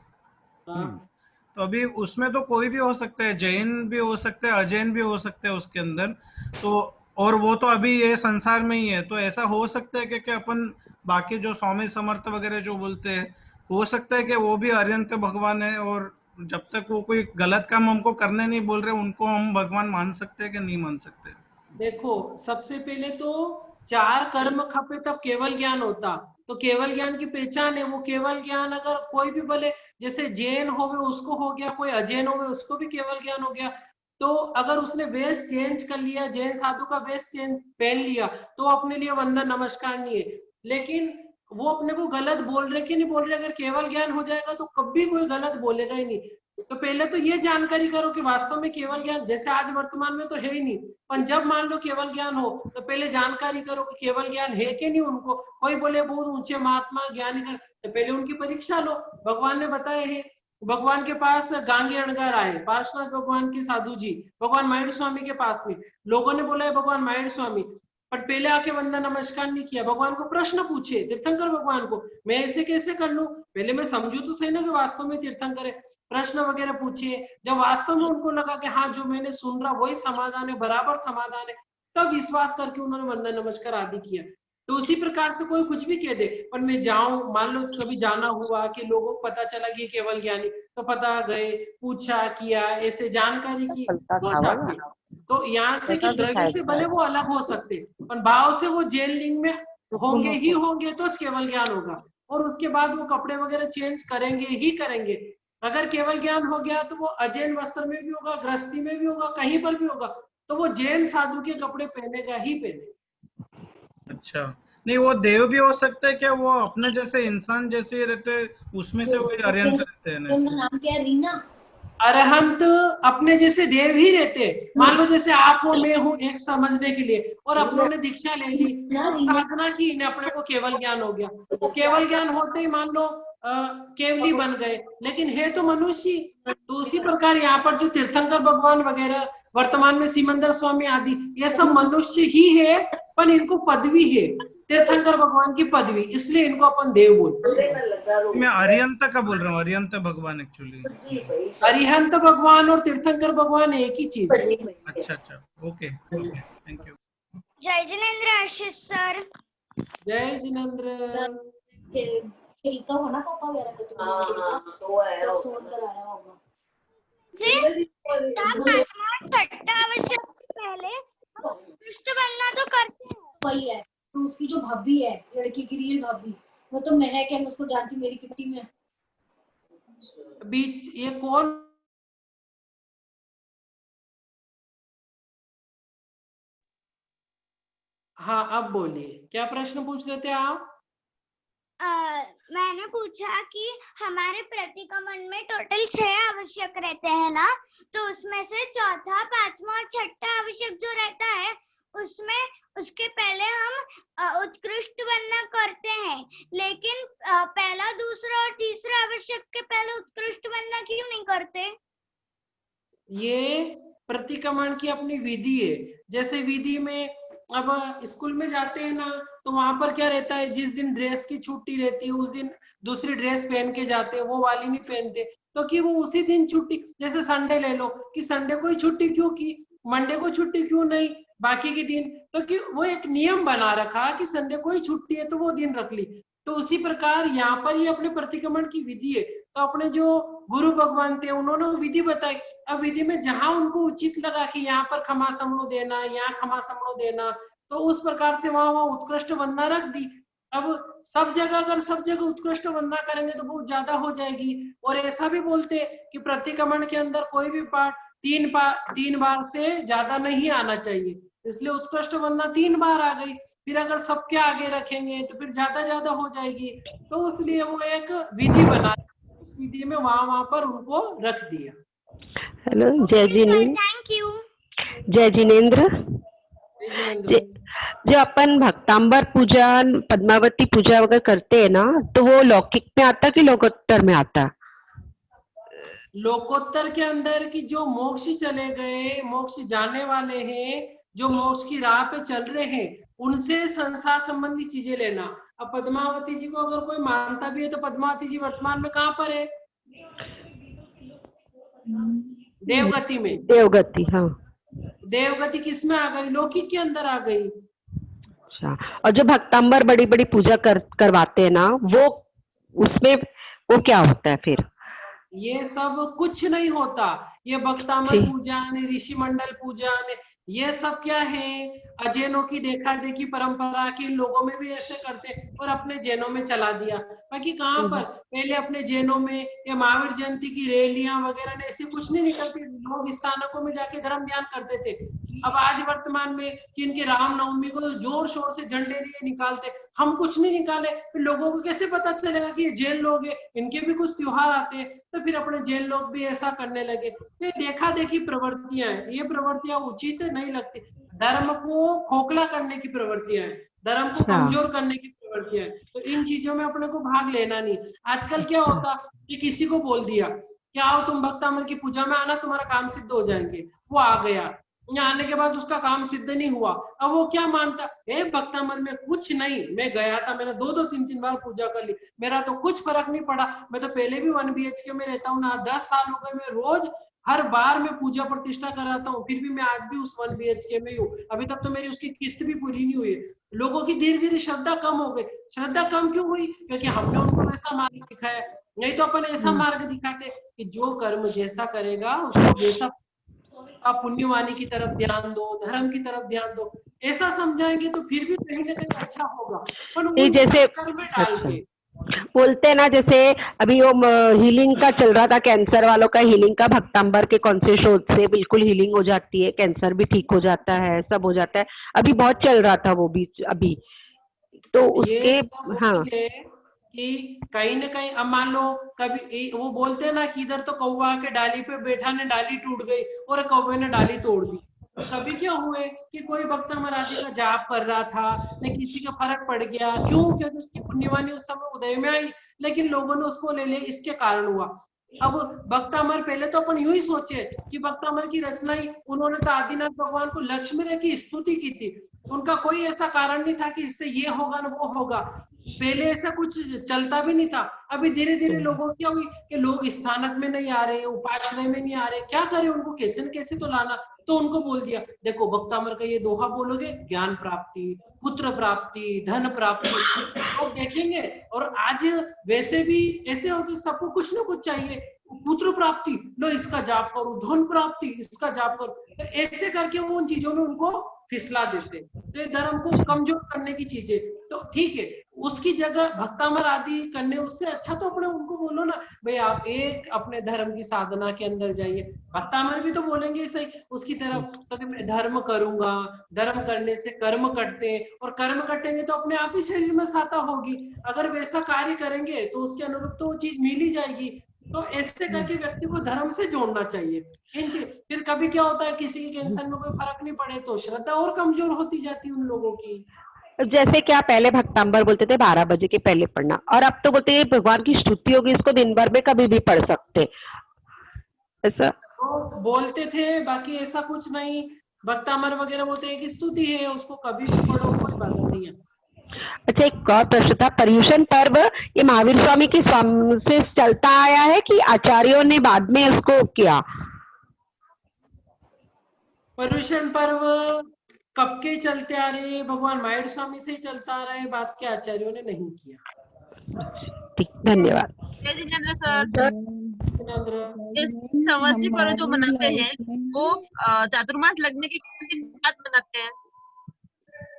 तो अभी उसमें तो कोई भी हो सकता है, जैन भी हो सकते हैं, अजैन भी हो सकते हैं उसके अंदर, तो और वो तो अभी ये संसार में ही है, तो ऐसा हो सकता है कि अपन बाकी जो स्वामी समर्थ वगैरह जो बोलते हैं, हो सकता है कि वो भी आर्यंत भगवान है, और जब तक वो कोई गलत काम हमको करने नहीं बोल रहे उनको हम भगवान मान सकते हैं कि नहीं मान सकते? देखो सबसे पहले तो 4 कर्म खपे तब केवल ज्ञान होता, तो केवल ज्ञान की पहचान है वो केवल ज्ञान, अगर कोई भी बोले जैसे जैन हो गए उसको हो गया, कोई अजैन हो गए उसको भी केवल ज्ञान हो गया, तो अगर उसने वेश चेंज कर लिया, जैन साधु का वेश चेंज पहन लिया, तो अपने लिए वंदन नमस्कार नहीं है, लेकिन वो अपने को गलत बोल रहे कि नहीं बोल रहे, अगर केवल ज्ञान हो जाएगा तो कभी कोई गलत बोलेगा ही नहीं। तो पहले तो ये जानकारी करो कि वास्तव में केवल ज्ञान, जैसे आज वर्तमान में तो है ही नहीं, पर जब मान लो केवल ज्ञान हो तो पहले जानकारी करो कि केवल ज्ञान है कि नहीं। उनको कोई बोले बहुत ऊंचे महात्मा ज्ञानी का, तो पहले उनकी परीक्षा लो। भगवान ने बताए हैं, भगवान के पास गांगे अणगार आए, पार्श्वनाथ भगवान के साधु जी भगवान मायूर स्वामी के पास में, लोगों ने बोला है भगवान मायूर स्वामी, पर पहले आके वंदना नमस्कार नहीं किया, भगवान को प्रश्न पूछे तीर्थंकर भगवान को, मैं ऐसे कैसे कर लूं, पहले मैं समझू तो सही ना कि वास्तव में तीर्थंकर है, प्रश्न वगैरह पूछिए। जब वास्तव में उनको लगा कि हाँ जो मैंने सुन रहा वही समाधान है, बराबर समाधान है, तब विश्वास करके उन्होंने वंदना नमस्कार आदि किया। तो उसी प्रकार से कोई कुछ भी कह दे, पर मैं जाऊं, मान लो कभी जाना हुआ कि लोगों को पता चला कि केवल ज्ञानी, तो पता गए, पूछा किया, ऐसे जानकारी की तो जाते। तो यहाँ से कि द्रव्य से भले वो अलग हो सकते, पर भाव से वो जेल लिंग में होंगे ही होंगे, तो केवल ज्ञान होगा। और उसके बाद वो कपड़े वगैरह चेंज करेंगे ही करेंगे। अगर केवल ज्ञान हो गया तो वो अजैन वस्त्र में भी होगा, गृहस्थी में भी होगा, कहीं पर भी होगा, तो वो जैन साधु के कपड़े पहनेगा ही पहनेगा। अच्छा, नहीं वो देव भी हो सकता है क्या? वो अपने जैसे इंसान जैसे रहते, उसमें से वही अरिहंत रहते हैं? नाम क्या है? रीना। अरहंत अपने जैसे देव ही रहते। मान लो जैसे आप हो, मैं हूँ, एक समझने के लिए, और अपनों ने दीक्षा ले ली, साधना की, इन्हें अपने को केवल ज्ञान हो गया। तो केवल ज्ञान होते ही मान लो केवली बन गए, लेकिन है तो मनुष्य। तो उसी प्रकार यहाँ पर जो तीर्थंकर भगवान वगैरह, वर्तमान में सिमंदर स्वामी आदि, ये सब मनुष्य ही है, पर इनको पदवी है तीर्थंकर भगवान की पदवी, इसलिए इनको अपन देव बोलते हैं। मैं अरिहंत का बोल रहा हूँ, अरिहंत भगवान एक्चुअली। अरिहंत भगवान और तीर्थंकर भगवान एक ही चीज है। अच्छा अच्छा, ओके, थैंक यू। जय जिनेंद्र आशीष सर। जय जिनेंद्र। तो हो ना पापा वगैरह को तो फोन कराया होगा जी। पांचवा छठा आवश्यक पहले पृष्ठ बनना तो करते हैं, वही है। तो उसकी जो भाभी है, लड़की की रियल भाभी, वो तो महक है, मैं उसको जानती, मेरी किट्टी में। बीच ये कौन? हाँ, अब बोलिए, क्या प्रश्न पूछ रहे थे आप? मैंने पूछा कि हमारे प्रतिक्रमण में टोटल 6 आवश्यक रहते हैं ना, तो उसमें से चौथा, पांचवा और छठा आवश्यक जो रहता है, उसमें उसके पहले हम उत्कृष्ट बनना करते हैं, लेकिन पहला, दूसरा और तीसरा आवश्यक के पहले उत्कृष्ट बनना क्यों नहीं करते? ये प्रतिक्रमण की अपनी विधि है। जैसे विधि में अब स्कूल में जाते हैं ना, तो वहां पर क्या रहता है, जिस दिन ड्रेस की छुट्टी रहती है उस दिन दूसरी ड्रेस पहन के जाते हैं, वो वाली नहीं पहनते, तो कि वो उसी दिन छुट्टी, जैसे संडे ले लो कि संडे को ही छुट्टी क्यों की, मंडे को छुट्टी क्यों नहीं, बाकी के दिन, तो कि वो एक नियम बना रखा कि संडे को ही छुट्टी है तो वो दिन रख ली। तो उसी प्रकार यहाँ पर ये अपने प्रतिक्रमण की विधि है। तो अपने जो गुरु भगवान थे उन्होंने वो विधि बताई। अब विधि में जहां उनको उचित लगा कि यहाँ पर खमा समणो देना, यहाँ खमा समणो देना, तो उस प्रकार से वहां उत्कृष्ट वंदना रख दी। अब सब जगह अगर सब जगह उत्कृष्ट वंदना करेंगे तो बहुत ज्यादा हो जाएगी। और ऐसा भी बोलते कि प्रतिक्रमण के अंदर कोई भी पाठ 3 बार से ज्यादा नहीं आना चाहिए, इसलिए उत्कृष्ट वंदना 3 बार आ गई। फिर अगर सबके आगे रखेंगे तो फिर ज्यादा हो जाएगी, तो इसलिए वो एक विधि बना, उस विधि में वहां पर उनको रख दिया। हेलो, जय जिनेंद्र। Thank you. जय जिनेंद्र। जो अपन भक्तांबर पूजा, पद्मावती पूजा वगैरह करते हैं ना, तो वो लौकिक में आता कि लोकोत्तर में आता? लोकोत्तर के अंदर की जो मोक्ष चले गए, मोक्ष जाने वाले हैं, जो मोक्ष की राह पे चल रहे हैं, उनसे संसार संबंधी चीजें लेना। अब पद्मावती जी को अगर कोई मानता भी है तो पद्मावती जी वर्तमान में कहाँ पर है? देवगति में। देवगति, हाँ। देवगति किस में आ गई? लौकिक के अंदर आ गई। अच्छा, और जो भक्तांबर बड़ी बड़ी पूजा करवाते हैं ना, वो उसमें वो क्या होता है फिर? ये सब कुछ नहीं होता। ये भक्तांबर पूजन, ऋषि मंडल पूजन, ये सब क्या है, अजैनों की देखा देखी परंपरा के लोगों में भी ऐसे करते और अपने जैनों में चला दिया। बाकी कहाँ पर पहले अपने जैनों में या महावीर जयंती की रैलियां वगैरह ने ऐसे कुछ नहीं निकलती, लोग स्थानकों में जाके धर्म ध्यान करते थे। अब आज वर्तमान में कि इनके रामनवमी को जोर शोर से झंडे लिए निकालते, हम कुछ नहीं निकाले, फिर लोगों को कैसे पता चलेगा कि ये जैन लोग हैं, इनके भी कुछ त्योहार आते हैं, तो फिर अपने जैन लोग भी ऐसा करने लगे। तो ये देखा देखी प्रवृत्तियां हैं, ये प्रवृत्तियां उचित नहीं लगती। धर्म को खोखला करने की प्रवृत्तियां हैं, धर्म को कमजोर करने की प्रवृत्तियां हैं, तो इन चीजों में अपने को भाग लेना नहीं। आजकल क्या होता कि किसी को बोल दिया कि आओ तुम भक्तामर की पूजा में आना, तुम्हारा काम सिद्ध हो जाएंगे, वो आ गया, यहाँ आने के बाद उसका काम सिद्ध नहीं हुआ, अब वो क्या मानता है, भक्तामर में कुछ नहीं, मैं गया था, मैंने 2-2 3-3 बार पूजा कर ली, मेरा तो कुछ फर्क नहीं पड़ा, मैं तो पहले भी 1 BHK में रहता हूँ ना, 10 साल हो गए, मैं रोज हर बार मैं पूजा प्रतिष्ठा कराता हूँ, फिर भी मैं आज भी उस 1 BHK में हूँ, अभी तक तो मेरी उसकी किस्त भी पूरी नहीं हुई है। लोगों की धीरे धीरे श्रद्धा कम हो गई। श्रद्धा कम क्यों हुई? क्योंकि हमने उनको वैसा मार्ग दिखाया, नहीं तो अपन ऐसा मार्ग दिखाते कि जो कर्म जैसा करेगा उसको वैसा, आप पुण्यवानी की तरफ ध्यान दो, धर्म की तरफ ध्यान दो, ऐसा समझाएंगे तो फिर भी कहीं ना कहीं अच्छा होगा। पर ये उन जैसे चक्कर में डाल के बोलते हैं ना, जैसे अभी वो हीलिंग का चल रहा था, कैंसर वालों का हीलिंग का, भक्तांबर के कौन से शोध से बिल्कुल हीलिंग हो जाती है, कैंसर भी ठीक हो जाता है, सब हो जाता है, अभी बहुत चल रहा था वो भी अभी, तो उसके ये सब हाँ वही है कि कहीं ना कहीं, अब मान लो कभी वो बोलते हैं ना कि इधर तो कौवा के डाली पे बैठा ने डाली टूट गई और कौवे ने डाली तोड़ दी। तो कभी क्या हुए कि कोई भक्त आदि का जाप कर रहा था, न किसी का फर्क पड़ गया, क्यों? क्योंकि उसकी पुण्यवानी उस समय उदय में आई, लेकिन लोगों ने उसको ले लिया, इसके कारण हुआ। अब भक्त अमर, पहले तो अपन यूं ही सोचे कि भक्त अमर की रचना ही, उन्होंने तो आदिनाथ भगवान को लक्ष्मी ने की स्तुति की थी, उनका कोई ऐसा कारण नहीं था कि इससे ये होगा न वो होगा, पहले ऐसा कुछ चलता भी नहीं था। अभी धीरे धीरे लोगों क्या हुई कि लोग स्थानक में नहीं आ रहे, उपाश्रय में नहीं आ रहे, क्या करें, उनको कैसे न कैसे तो लाना, तो उनको बोल दिया देखो भक्तामर का ये दोहा बोलोगे, ज्ञान प्राप्ति, पुत्र प्राप्ति, धन प्राप्ति, लोग देखेंगे। और आज वैसे भी ऐसे हो कि सबको कुछ ना कुछ चाहिए, पुत्र प्राप्ति लो इसका जाप करो, धन प्राप्ति इसका जाप करो, तो ऐसे करके वो उन चीजों में उनको फिसला देते। तो ये धर्म को कमजोर करने की चीजें, तो ठीक है, उसकी जगह भक्तामर आदि करने, उससे अच्छा तो अपने उनको बोलो ना भाई आप एक अपने धर्म की साधना के अंदर जाइए। भक्तामर भी तो बोलेंगे सही उसकी तरफ, तो कि मैं धर्म करूंगा, धर्म करने से कर्म कटते हैं, और कर्म कटेंगे तो अपने आप ही शरीर में साता होगी, अगर वैसा कार्य करेंगे तो उसके अनुरूप तो वो चीज मिल ही जाएगी। तो ऐसे करके व्यक्ति को धर्म से जोड़ना चाहिए इन चीज। फिर कभी क्या होता है, किसी के कैंसर में कोई फर्क नहीं पड़े तो श्रद्धा और कमजोर होती जाती है उन लोगों की। जैसे क्या पहले भक्तांबर बोलते थे 12 बजे के पहले पढ़ना, और अब तो बोलते हैं भगवान की स्तुति होगी, इसको दिन भर में कभी भी पढ़ सकते, ऐसा तो बोलते थे, बाकी ऐसा कुछ नहीं। भक्तामर वगैरह बोलते हैं कि स्तुति है, उसको कभी भी पढ़ो, कोई बाधा नहीं है। अच्छा, एक और प्रश्न था, पर्युषण पर्व ये महावीर स्वामी की से चलता आया है कि आचार्यों ने बाद में उसको किया? पर्युषण पर्व कब के चलते आ रहे हैं, भगवान महावीर स्वामी से ही चलता आ रहा है, बाद के आचार्यों ने नहीं किया। ठीक, धन्यवाद। जय जिनेंद्र सर। संवत्सरी पर्व जो मनाते हैं वो चातुर्मास लगने के कितने दिन बाद मनाते हैं?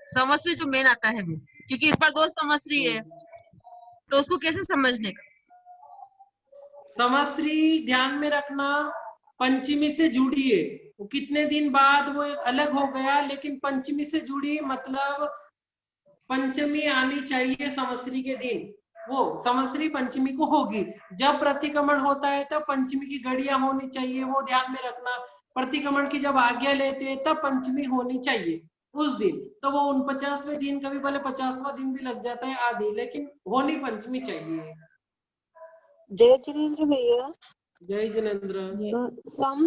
संवत्सरी जो मेन आता है वो, क्योंकि इस बार 2 संवत्सरी है, तो उसको कैसे समझने का? संवत्सरी ध्यान में रखना, पंचमी से जुड़ी है, वो कितने दिन बाद वो एक अलग हो गया, लेकिन पंचमी से जुड़ी, मतलब पंचमी आनी चाहिए संवत्सरी के दिन, वो संवत्सरी पंचमी को होगी। जब प्रतिक्रमण होता है तब पंचमी की घड़ियां होनी चाहिए, वो ध्यान में रखना। प्रतिक्रमण की जब आज्ञा लेते हैं तब पंचमी होनी चाहिए उस दिन, तो वो 49वें दिन, कभी भले 50वां दिन भी लग जाता है आदि, लेकिन होनी पंचमी चाहिए। जय जिनेंद्र भैया। जय जिनेंद्र।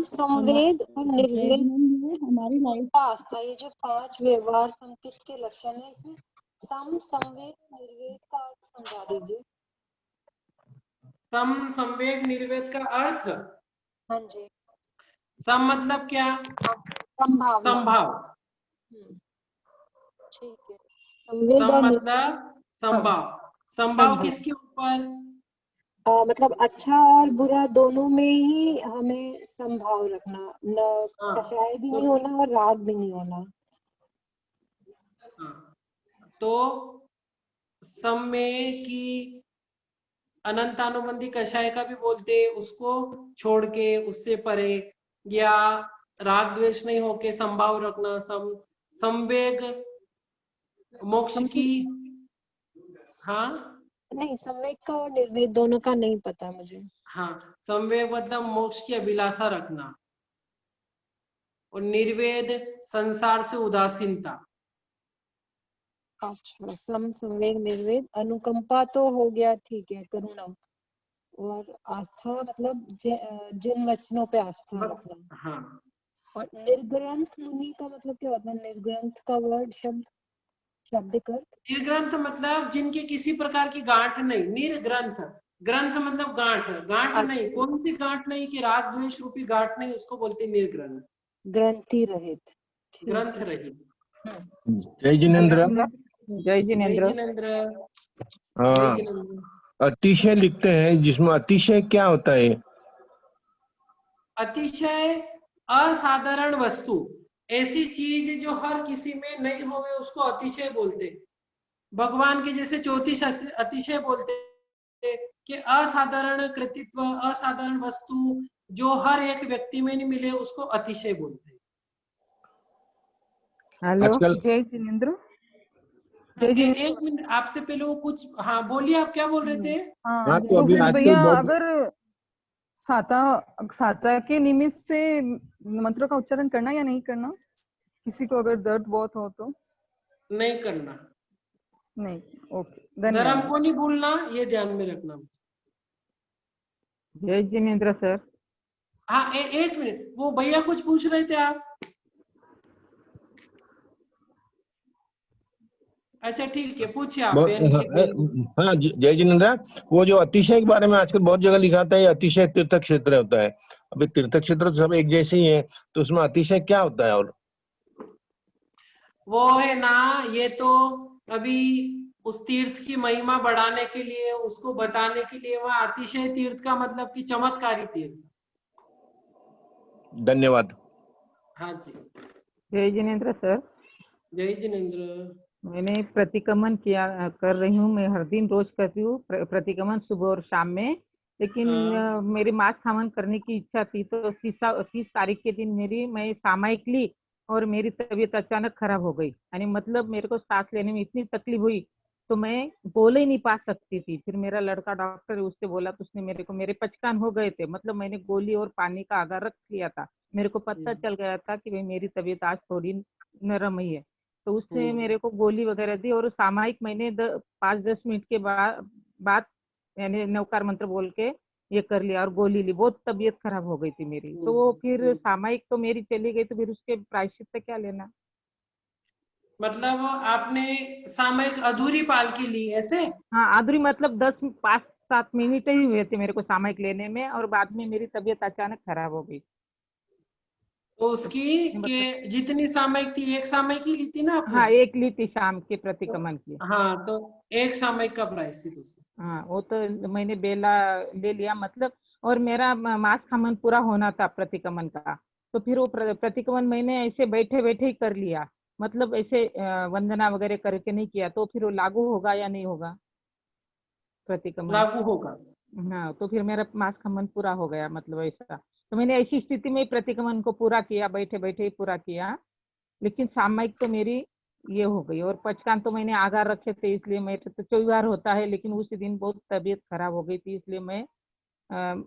संवेद और निर्वेद हमारी लाइफ आस्था, ये जो 5 व्यवहार संकेत के लक्षण है, इसमें संवेद निर्वेद का अर्थ समझा दीजिए। संवेद निर्वेद का अर्थ? हाँ जी। सम मतलब क्या? संभाव। संभाव, ठीक है। सम मतलब संभाव। संभाव किसके ऊपर? मतलब अच्छा और बुरा दोनों में ही हमें संभाव रखना, न कषाय भी नहीं होना और राग भी नहीं होना। तो समय की अनंतानुबंधी कषाय का भी बोलते, उसको छोड़ के उससे परे, या राग द्वेष नहीं होके संभाव रखना, संवेग मोक्ष की। हाँ नहीं, संवेग का और निर्वेद दोनों का नहीं पता मुझे। हाँ, संवेग मतलब मोक्ष की अभिलाषा रखना, और निर्वेद संसार से उदासीनता। अच्छा, संवेग निर्वेद, अनुकंपा तो हो गया, ठीक है, करुणा, और आस्था मतलब जिन वचनों पे आस्था रखना। हाँ, और निर्ग्रंथ मुनि का मतलब क्या होता है? निर्ग्रंथ का वर्ड शब्द अर्थ। निर्ग्रंथ मतलब जिनके किसी प्रकार की गांठ नहीं। निर्ग्रंथ, ग्रंथ मतलब गांठ, गांठ नहीं, कौन सी गांठ नहीं कि राग द्वेष रूपी गांठ नहीं, उसको बोलते हैं निर्ग्रंथ, ग्रंथि रहित, ग्रंथ रहित। जय जिनेन्द्र। जय जिनेन्द्र। हाँ, अतिशय लिखते हैं, जिसमें अतिशय क्या होता है? अतिशय असाधारण वस्तु, ऐसी चीज जो हर किसी में नहीं होवे उसको अतिशय बोलते। भगवान के जैसे 34 अतिशय बोलते कि असाधारण कृतित्व, असाधारण वस्तु जो हर एक व्यक्ति में नहीं मिले उसको अतिशय बोलते। हेलो, जय जिनेन्द्र। एक मिनट, आपसे पहले वो कुछ, हाँ बोलिए, आप क्या बोल रहे थे? हाँ, तो फिर भैया अगर साता के निमित्त से मंत्र का उच्चारण करना या नहीं करना? किसी को अगर दर्द बहुत हो तो नहीं करना। नहीं, ओके, धर्म धन्यवाद। को नहीं भूलना, ये ध्यान में रखना। जय जिनेन्द्र सर। हाँ, एक मिनट, वो भैया कुछ पूछ रहे थे आप? अच्छा ठीक है, पूछिए आप। हाँ, जय जिनेन्द्र। वो जो अतिशय के बारे में आजकल बहुत जगह लिखा था, ये अतिशय तीर्थ क्षेत्र होता है। अभी तीर्थ क्षेत्र सब एक जैसे ही है, तो उसमें अतिशय क्या होता है? और वो है ना, ये तो अभी उस तीर्थ की महिमा बढ़ाने के लिए, उसको बताने के लिए, वहाँ अतिशय तीर्थ का मतलब कि चमत्कारी तीर्थ। धन्यवाद। हाँ जी। जय जिनेन्द्र सर। जय जिनेन्द्र। मैंने प्रतिक्रमण कर रही हूँ, मैं हर दिन रोज करती हूँ प्रतिक्रमण, सुबह और शाम में। लेकिन मेरी मास खामन करने की इच्छा थी, तो 30 तारीख के दिन मैं सामायिक ली और मेरी तबीयत अचानक खराब हो गई। यानी मतलब मेरे को सांस लेने में इतनी तकलीफ हुई तो मैं बोल ही नहीं पा सकती थी। फिर मेरा लड़का डॉक्टर है, उससे बोला तो उसने मेरे पचकान हो गए थे, मतलब मैंने गोली और पानी का आगार रख लिया था। मेरे को पता चल गया था कि भाई मेरी तबीयत आज थोड़ी नरम ही है, तो उसने मेरे को गोली वगैरह दी। और सामायिक मैंने 5-10 मिनट के बाद यानी नवकार मंत्र बोल के ये कर लिया और गोली ली। बहुत तबीयत खराब हो गई थी मेरी, तो वो फिर सामायिक तो मेरी चली गई, तो फिर उसके प्रायश्चित क्या लेना? मतलब आपने सामयिक अधूरी पालकी ली ऐसे? हाँ, अधूरी मतलब 5-7 मिनट ही हुए थे मेरे को सामयिक लेने में, और बाद में मेरी तबीयत अचानक खराब हो गई। तो उसकी के जितनी सामयिक थी, एक सामयिक ही ली थी ना आपने? हाँ, एक ली थी शाम के प्रतिक्रमण की। हाँ, तो एक सामयिक का प्राइस थी उसकी। हाँ, वो तो मैंने बेला ले लिया मतलब, और मेरा मास खामन पूरा होना था प्रतिक्रमण का, तो फिर वो प्रतिक्रमण मैंने ऐसे बैठे बैठे ही कर लिया, मतलब ऐसे वंदना वगैरह करके नहीं किया। तो फिर वो लागू होगा या नहीं होगा प्रतिक्रमण? लागू होगा। हाँ, तो फिर मेरा मास खामन पूरा हो गया, मतलब ऐसा। तो मैंने ऐसी स्थिति में प्रतिक्रमण को पूरा किया, बैठे बैठे ही पूरा किया। लेकिन सामयिक तो मेरी ये हो गई, और पचकान तो मैंने आगार रखे थे, इसलिए मैं तो 24 बार होता है, लेकिन उसी दिन बहुत तबीयत खराब हो गई थी, इसलिए मैं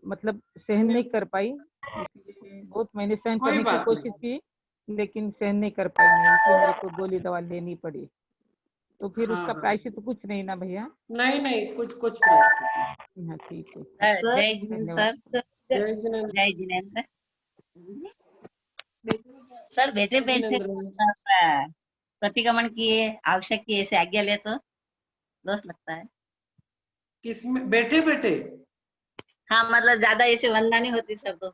मतलब सहन नहीं कर पाई। बहुत मैंने सहन करने की कोशिश की, लेकिन सहन नहीं कर पाई मैं, इसलिए मेरे को गोली दवा लेनी पड़ी। तो फिर उसका प्रायश्चित तो कुछ नहीं ना भैया? नहीं, कुछ प्रायश्चित। हाँ, ठीक है। जय जिनेन्द्र सर। जय जिनेन्द्र सर। बैठे बैठे प्रतिक्रमण किए, आवश्यक किए, ऐसे आज्ञा ले तो दोष लगता है? किसमें बैठे बैठे? हाँ, मतलब ज्यादा ऐसे वंदना नहीं होती सर तो?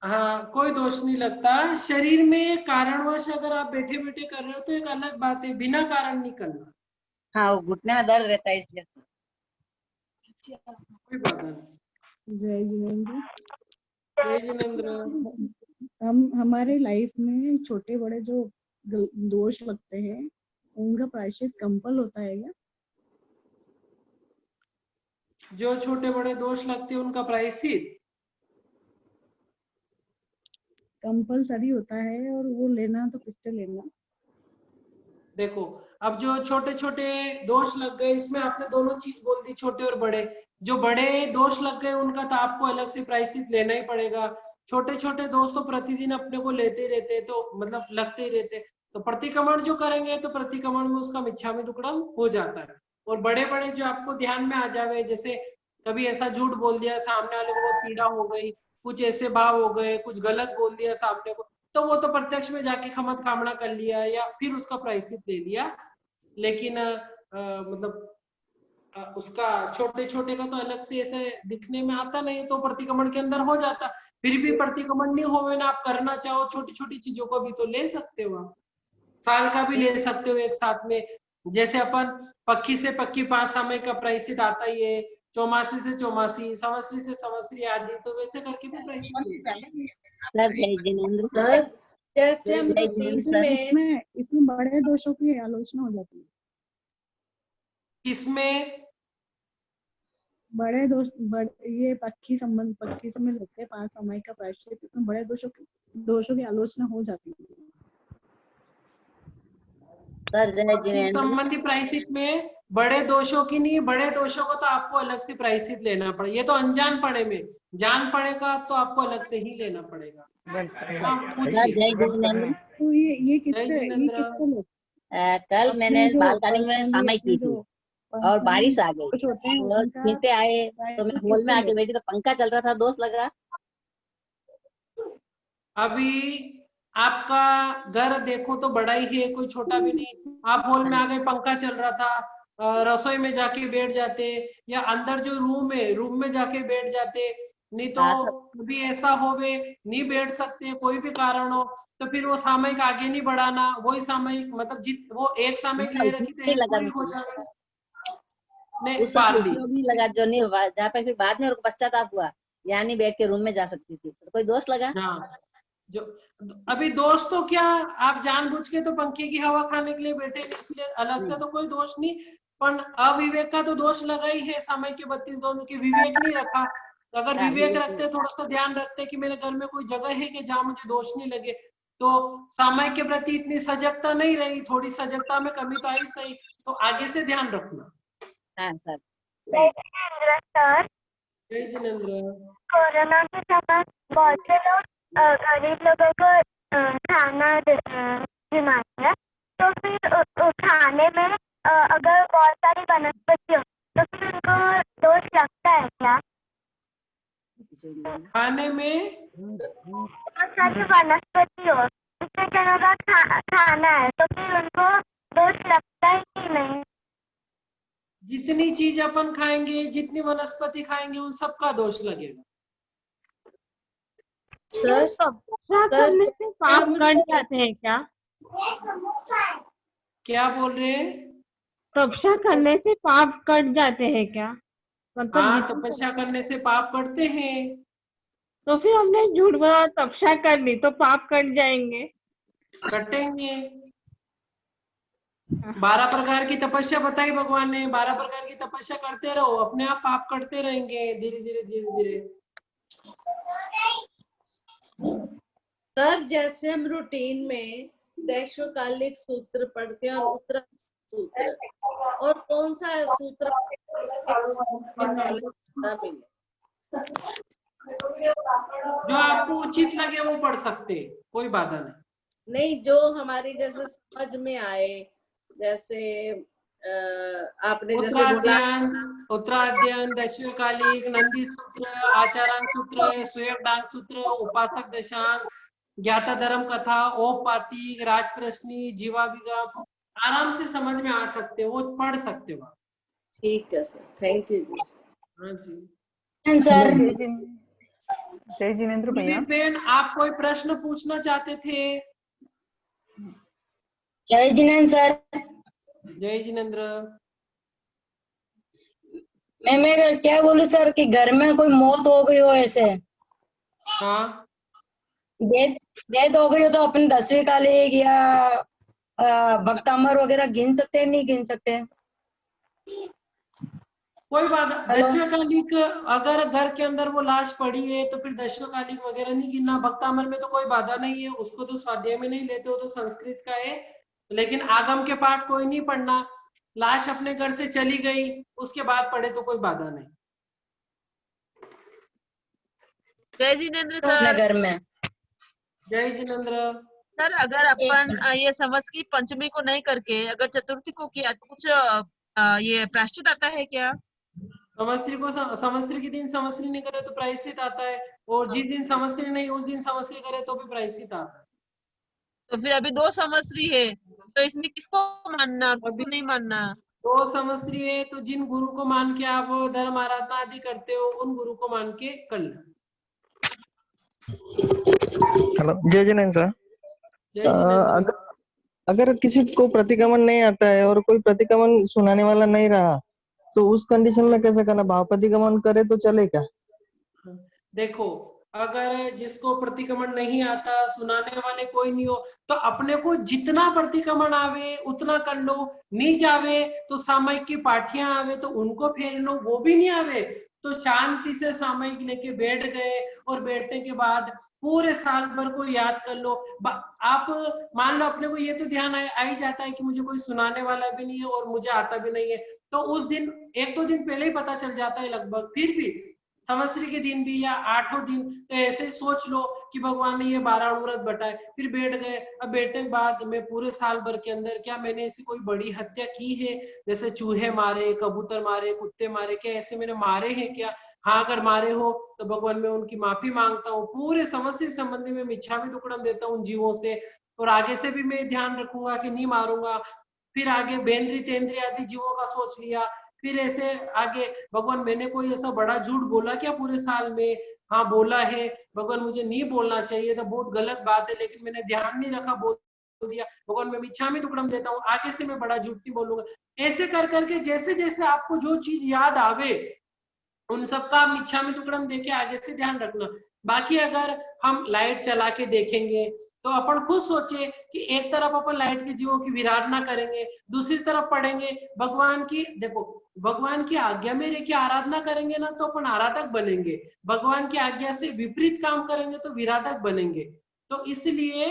हाँ, कोई दोष नहीं लगता। शरीर में कारणवश अगर आप बैठे बैठे कर रहे हो तो एक अलग बात है, बिना कारण नहीं करना। हाँ, वो घुटने में दर्द रहता है इसलिए। कोई बात नहीं। जय जिनेन्द्र। जय जिनेन्द्र। हमारे लाइफ में छोटे बड़े जो दोष लगते हैं उनका प्रायश्चित कंपल होता है क्या? जो छोटे बड़े दोष लगते हैं उनका प्रायश्चित कंपलसरी होता है, और वो लेना तो किससे लेना। देखो अब जो छोटे छोटे दोष लग गए, इसमें आपने दोनों चीज बोल दी, छोटे और बड़े। जो बड़े दोष लग गए उनका तो आपको अलग से प्रायश्चित लेना ही पड़ेगा। छोटे छोटे दोष तो प्रतिदिन अपने को लेते ही रहते, तो मतलब लगते ही रहते, तो प्रतिक्रमण जो करेंगे तो प्रतिक्रमण में उसका मिच्छामि दुक्कडम हो जाता है। और बड़े बड़े जो आपको ध्यान में आ जावे, जैसे कभी ऐसा झूठ बोल दिया सामने वाले को, बहुत पीड़ा हो गई, कुछ ऐसे भाव हो गए, कुछ गलत बोल दिया सामने को, तो वो तो प्रत्यक्ष में जाके खमत कामना कर लिया या फिर उसका प्रायश्चित ले लिया। लेकिन मतलब उसका छोटे छोटे का तो अलग से ऐसे दिखने में आता नहीं, तो प्रतिक्रमण के अंदर हो जाता। फिर भी प्रतिक्रमण नहीं होवे ना, आप करना चाहो छोटी छोटी चीजों को भी तो ले सकते हो, आप साल का भी ले सकते हो एक साथ में। जैसे अपन पक्की से पक्की 5 समय का प्रायश्चित आता ही है, चौमासी से चौमासी, संवत्सरी से संवत्सरी आदि, तो वैसे करके भी प्रायश्चित ले सकते सर जय जिनेंद्र। सर जैसे हम जय रूटीन जिनेंद्र में इसमें बड़े दोषों की आलोचना हो जाती है। इसमें बड़े दोष ये पक्की से में लेते हैं 5 समय का प्रायश्चित, इसमें बड़े दोषों की आलोचना हो जाती है। सर जय पक्की जिनेंद्र। संबंधी प्रायश्चित में बड़े दोषों की नहीं, बड़े दोषों को तो आपको अलग से प्रायश्चित लेना पड़े। ये तो अनजान पड़े में, जान पड़ेगा तो आपको अलग से ही लेना पड़ेगा। सर जय जिनेंद्र। तो ये किससे कल मैंने जो बालकनी में पर्सनली समय की थी और बारिश आ गई, दोष होते हैं तो उनका छींटे आए, तो मैं हॉल में आके बैठी, तो पंखा चल रहा था, दोस्त लगा। अभी आपका घर देखो तो बड़ा ही है, कोई छोटा भी नहीं। आप हॉल में आ गए, पंखा चल रहा था, रसोई में जाके बैठ जाते, या अंदर जो रूम है रूम में जाके बैठ जाते। नहीं तो कभी ऐसा होवे नहीं बैठ सकते, कोई भी कारण हो, तो फिर वो सामयिक आगे नहीं बढ़ाना। वही सामयिक मतलब वो एक सामयिक ले रखी तो एक पूरी हो जाती। उस समय उपयोग नहीं लगा जो नहीं हुआ, जहाँ पे फिर बाद में और पश्चाताप हुआ, यहाँ नहीं बैठ के रूम में जा सकती थी, तो कोई दोस्त लगा। जो अभी दोस्त तो क्या, आप जानबूझ के तो पंखे की हवा खाने के लिए बैठे, इसलिए अलग से तो कोई दोष नहीं, पर अविवेक का तो दोष लगा ही है। समय के 32 दोनों के विवेक नहीं रखा। अगर विवेक रखते, थोड़ा सा ध्यान रखते कि मेरे घर में कोई जगह है कि जहाँ मुझे दोष नहीं लगे, तो समय के प्रति इतनी सजगता नहीं रही, थोड़ी सजगता में कमी तो आई सही, तो आगे से ध्यान रखना। हाँ सर। सर जय जिनेंद्र। कोरोना के समय बहुत से लोग गरीब लोगों को खाना दिलाते हैं, तो फिर खाने में अगर बहुत सारी वनस्पति हो तो फिर उनको दोष लगता है क्या? खाने में बहुत सारी वनस्पति हो, इससे जनों का खाना है, तो फिर उनको दोष लगता है कि नहीं? जितनी चीज अपन खाएंगे, जितनी वनस्पति खाएंगे, उन सबका दोष लगेगा। सर करने से पाप कट जाते हैं क्या? क्या बोल रहे हैं? तपस्या करने से पाप कट जाते हैं क्या? मतलब हाँ, तपस्या करने से पाप कटते हैं। तो फिर हमने झूठ बोला, तपस्या कर ली, तो पाप कट जाएंगे? कटेंगे। 12 प्रकार की तपस्या बताई भगवान ने, 12 प्रकार की तपस्या करते रहो, अपने आप पाप करते रहेंगे धीरे धीरे धीरे धीरे। सर जैसे हम रूटीन में दैश्वकालिक सूत्र पढ़ते हैं और उत्तरा सूत्र, और कौन सा सूत्र जो आपको उचित लगे वो पढ़ सकते, कोई बाधा नहीं। जो हमारी जैसे समझ में आए, जैसे आपने जैसे बोला उत्तराध्ययन, दैश्वकालिक, नंदी सूत्र, आचारांग सूत्र, स्वेदांग सूत्र, उपासक दशांग, ज्ञाता धर्म कथा, औपातिक, राजप्रश्नी, जीवाभिगम, आराम से समझ में आ सकते हो, वो पढ़ सकते हो। ठीक है सर, थैंक यू जी। हाँ जी सर जय जिनेंद्र भैया। बहन आप कोई प्रश्न पूछना चाहते थे? जय जिनेंद्र सर। जय जिनेंद्र। मैं क्या बोलूं सर कि घर में कोई मौत हो गई हो ऐसे, हाँ डेथ हो गई हो, तो अपने 10वीं कालिक या भक्तामर वगैरह गिन सकते हैं, नहीं गिन सकते? कोई बात, दशवकालिक अगर घर के अंदर वो लाश पड़ी है तो फिर दशवकालिक वगैरह नहीं गिनना। भक्तामर में तो कोई बाधा नहीं है, उसको तो स्वाध्याय में नहीं लेते हो, तो संस्कृत का है। लेकिन आगम के पाठ कोई नहीं पढ़ना, लाश अपने घर से चली गई उसके बाद पढ़े तो कोई बाधा नहीं। जय जिनेन्द्र सर। घर में जय जिनेन्द्र सर, अगर अपन ये संवत्सरी पंचमी को नहीं करके अगर चतुर्थी को किया तो कुछ ये प्रायश्चित आता है क्या? संवत्सरी के दिन संवत्सरी नहीं करे तो प्रायश्चित आता है, और जिस दिन संवत्सरी नहीं उस दिन संवत्सरी करे तो भी प्रायश्चित आता है। तो फिर अभी 2 संवत्सरी है, तो इसमें किसको मानना और किसको नहीं मानना? 2 संवत्सरी है तो जिन गुरु को मान के आप धर्म आराधना आदि करते हो उन गुरु को मान के कर लो। हेलो, जय जिनेन्द्र सर। अगर किसी को प्रतिक्रमण नहीं आता है और कोई प्रतिक्रमण सुनाने वाला नहीं रहा तो उस कंडीशन में कैसे करना? भाव प्रतिक्रमण करे तो चले क्या? देखो, अगर जिसको प्रतिक्रमण नहीं आता, सुनाने वाले कोई नहीं हो, तो अपने को जितना प्रतिक्रमण आवे उतना कर लो। नहीं जावे तो सामयिक की पाठियां आवे तो उनको फेर लो, वो भी नहीं आवे तो शांति से सामयिक लेके बैठ गए, और बैठने के बाद पूरे साल भर को याद कर लो। आप मान लो अपने को ये तो ध्यान आ ही जाता है कि मुझे कोई सुनाने वाला भी नहीं है और मुझे आता भी नहीं है, तो उस दिन 1-2 दिन पहले ही पता चल जाता है लगभग। फिर भी संवत्सरी के दिन भी या 8 दिन तो ऐसे सोच लो कि भगवान ने ये 12 व्रत बताए, फिर बैठ गए। अब बैठने के बाद मैं पूरे साल भर के अंदर क्या मैंने ऐसी कोई बड़ी हत्या की है, जैसे चूहे मारे, कबूतर मारे, कुत्ते मारे, क्या ऐसे मैंने मारे हैं क्या? हाँ, अगर मारे हो तो भगवान मैं उनकी माफी मांगता हूँ। पूरे संवत्सरी संबंधी में मिच्छामि दुक्कडम देता हूँ जीवों से, और आगे से भी मैं ध्यान रखूंगा कि नहीं मारूंगा। फिर आगे बेंद्री तेंद्री आदि जीवों का सोच लिया। फिर ऐसे आगे भगवान मैंने कोई ऐसा बड़ा झूठ बोला क्या पूरे साल में? हाँ बोला है भगवान, मुझे नहीं बोलना चाहिए था, बहुत गलत बात है, लेकिन मैंने ध्यान नहीं रखा, बोल दिया। भगवान मैं मिच्छामि दुक्कडम देता हूँ, आगे से मैं बड़ा झूठ नहीं बोलूंगा। ऐसे कर करके जैसे जैसे आपको जो चीज याद आवे उन सबका आप मिच्छामि दुक्कडम देके आगे से ध्यान रखना। बाकी अगर हम लाइट चला के देखेंगे तो अपन खुद सोचे कि एक तरफ अपन लाइट के जीवों की विराधना करेंगे, दूसरी तरफ पढ़ेंगे भगवान की। देखो, भगवान की आज्ञा में रह के आराधना करेंगे ना तो अपन आराधक बनेंगे, भगवान की आज्ञा से विपरीत काम करेंगे तो विराधक बनेंगे। तो इसलिए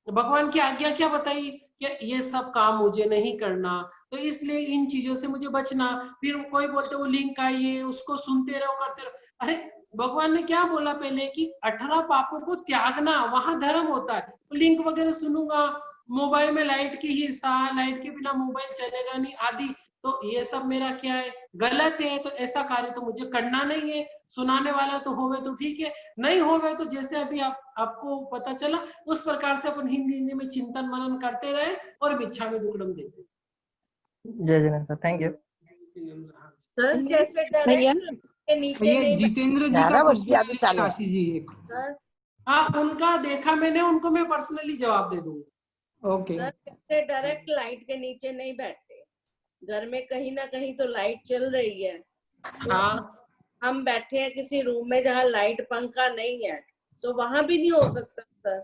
भगवान की आज्ञा क्या बताई कि ये सब काम मुझे नहीं करना, तो इसलिए इन चीजों से मुझे बचना। फिर कोई बोलते वो लिंक आई है, उसको सुनते रहो, करते रहो। अरे भगवान ने क्या बोला पहले कि 18 पापों को त्यागना, वहां धर्म होता है। तो लिंक वगैरह सुनूंगा, मोबाइल में लाइट की हिस्सा, लाइट के बिना मोबाइल चलेगा नहीं आदि, तो ये सब मेरा क्या है, गलत है। तो ऐसा कार्य तो मुझे करना नहीं है। सुनाने वाला तो होवे तो ठीक है, नहीं होवे तो जैसे अभी आपको पता चला उस प्रकार से अपन हिंदी में चिंतन मनन करते रहे और मिच्छामि दुक्कडम देते। जय जिनेन्द्र, थैंक यू सर। जैसे डायरेक्ट के नीचे ये जितेंद्र जी का क्वेश्चन काशी जी एक। हाँ, उनका देखा मैंने, उनको मैं पर्सनली जवाब दे दूंगा। ओके। सर, जैसे डायरेक्ट लाइट के नीचे नहीं बैठते, घर में कहीं ना कहीं तो लाइट चल रही है। हाँ, हम बैठे हैं किसी रूम में जहाँ लाइट पंखा नहीं है, तो वहां भी नहीं हो सकता सर।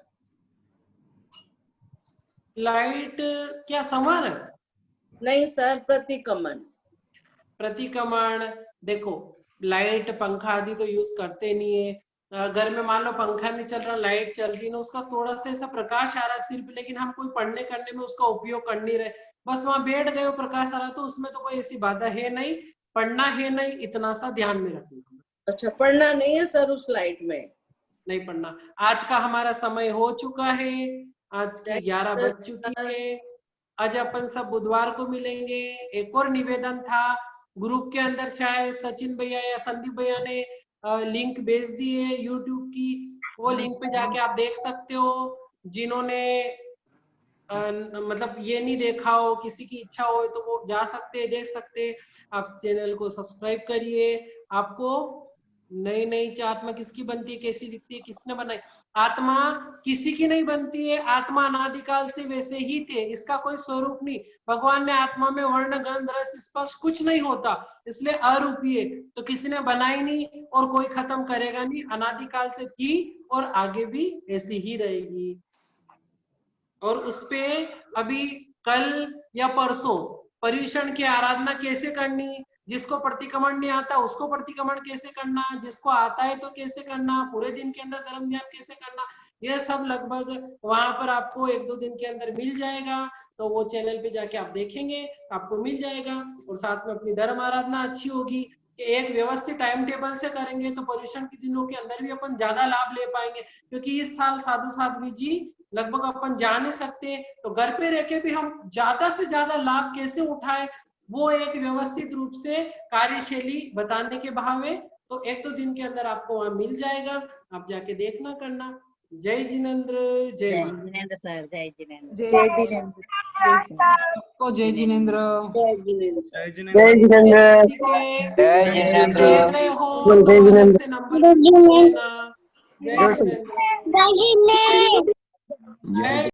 लाइट क्या संवर? नहीं सर, प्रतिक्रमण। प्रतिक्रमण देखो, लाइट पंखा आदि तो यूज करते नहीं है। घर में मान लो पंखा नहीं चल रहा, लाइट चल रही ना, उसका थोड़ा सा ऐसा प्रकाश आ रहा है सिर्फ, लेकिन हम कोई पढ़ने करने में उसका उपयोग कर नहीं रहे, बस वहां बैठ गए, प्रकाश आ रहा, तो उसमें तो कोई ऐसी बाधा है नहीं, पढ़ना है नहीं, इतना सा ध्यान में रखना। अच्छा, पढ़ना नहीं है सर उस लाइट में? नहीं पढ़ना। आज का हमारा समय हो चुका है, आज की 11 बज चुकी है। आज अपन सब बुधवार को मिलेंगे। एक और निवेदन था, ग्रुप के अंदर शायद सचिन भैया या संदीप भैया ने लिंक भेज दी है यूट्यूब की, वो लिंक पे जाके आप देख सकते हो। जिन्होंने मतलब ये नहीं देखा हो, किसी की इच्छा हो तो वो जा सकते हैं, देख सकते हैं। आप चैनल को सब्सक्राइब करिए। आपको नई नई आत्मा किसकी बनती है, कैसी दिखती है, किसने बनाई? आत्मा किसी की नहीं बनती है, आत्मा अनादिकाल से वैसे ही थे, इसका कोई स्वरूप नहीं। भगवान ने आत्मा में वर्ण गंध रस स्पर्श कुछ नहीं होता, इसलिए अरूपी है, तो किसी ने बनाई नहीं और कोई खत्म करेगा नहीं, अनादिकाल से थी और आगे भी ऐसी ही रहेगी। और उसपे अभी कल या परसों पर्युषण की आराधना कैसे करनी, जिसको प्रतिक्रमण नहीं आता उसको प्रतिक्रमण कैसे करना, जिसको आता है तो कैसे करना, पूरे दिन के अंदर धर्म ध्यान कैसे करना, ये सब लगभग वहां पर आपको 1-2 दिन के अंदर मिल जाएगा। तो वो चैनल पे जाके आप देखेंगे, आपको मिल जाएगा। और साथ में अपनी धर्म आराधना अच्छी होगी कि एक व्यवस्थित टाइम टेबल से करेंगे तो पर्युषण के दिनों के अंदर भी अपन ज्यादा लाभ ले पाएंगे, क्योंकि इस साल साधु साध्वी जी लगभग अपन जा नहीं सकते, तो घर पे रह के भी हम ज्यादा से ज्यादा लाभ कैसे उठाए, वो एक व्यवस्थित रूप से कार्यशैली बताने के भाव में तो 1-2 दिन के अंदर आपको वहां मिल जाएगा, आप जाके देखना करना। जय जिनेंद्र, जय जिनेंद्र सर, जय जिनेंद्र, जय जिनेंद्र, को जय जिनेंद्र, जय जिनेंद्र, जय जिनेंद्र, जय जिनेंद्र, जय जिनेंद्र, नंबर पूछ लेना। जय जिनेंद्र, जय जिनेंद्र। जय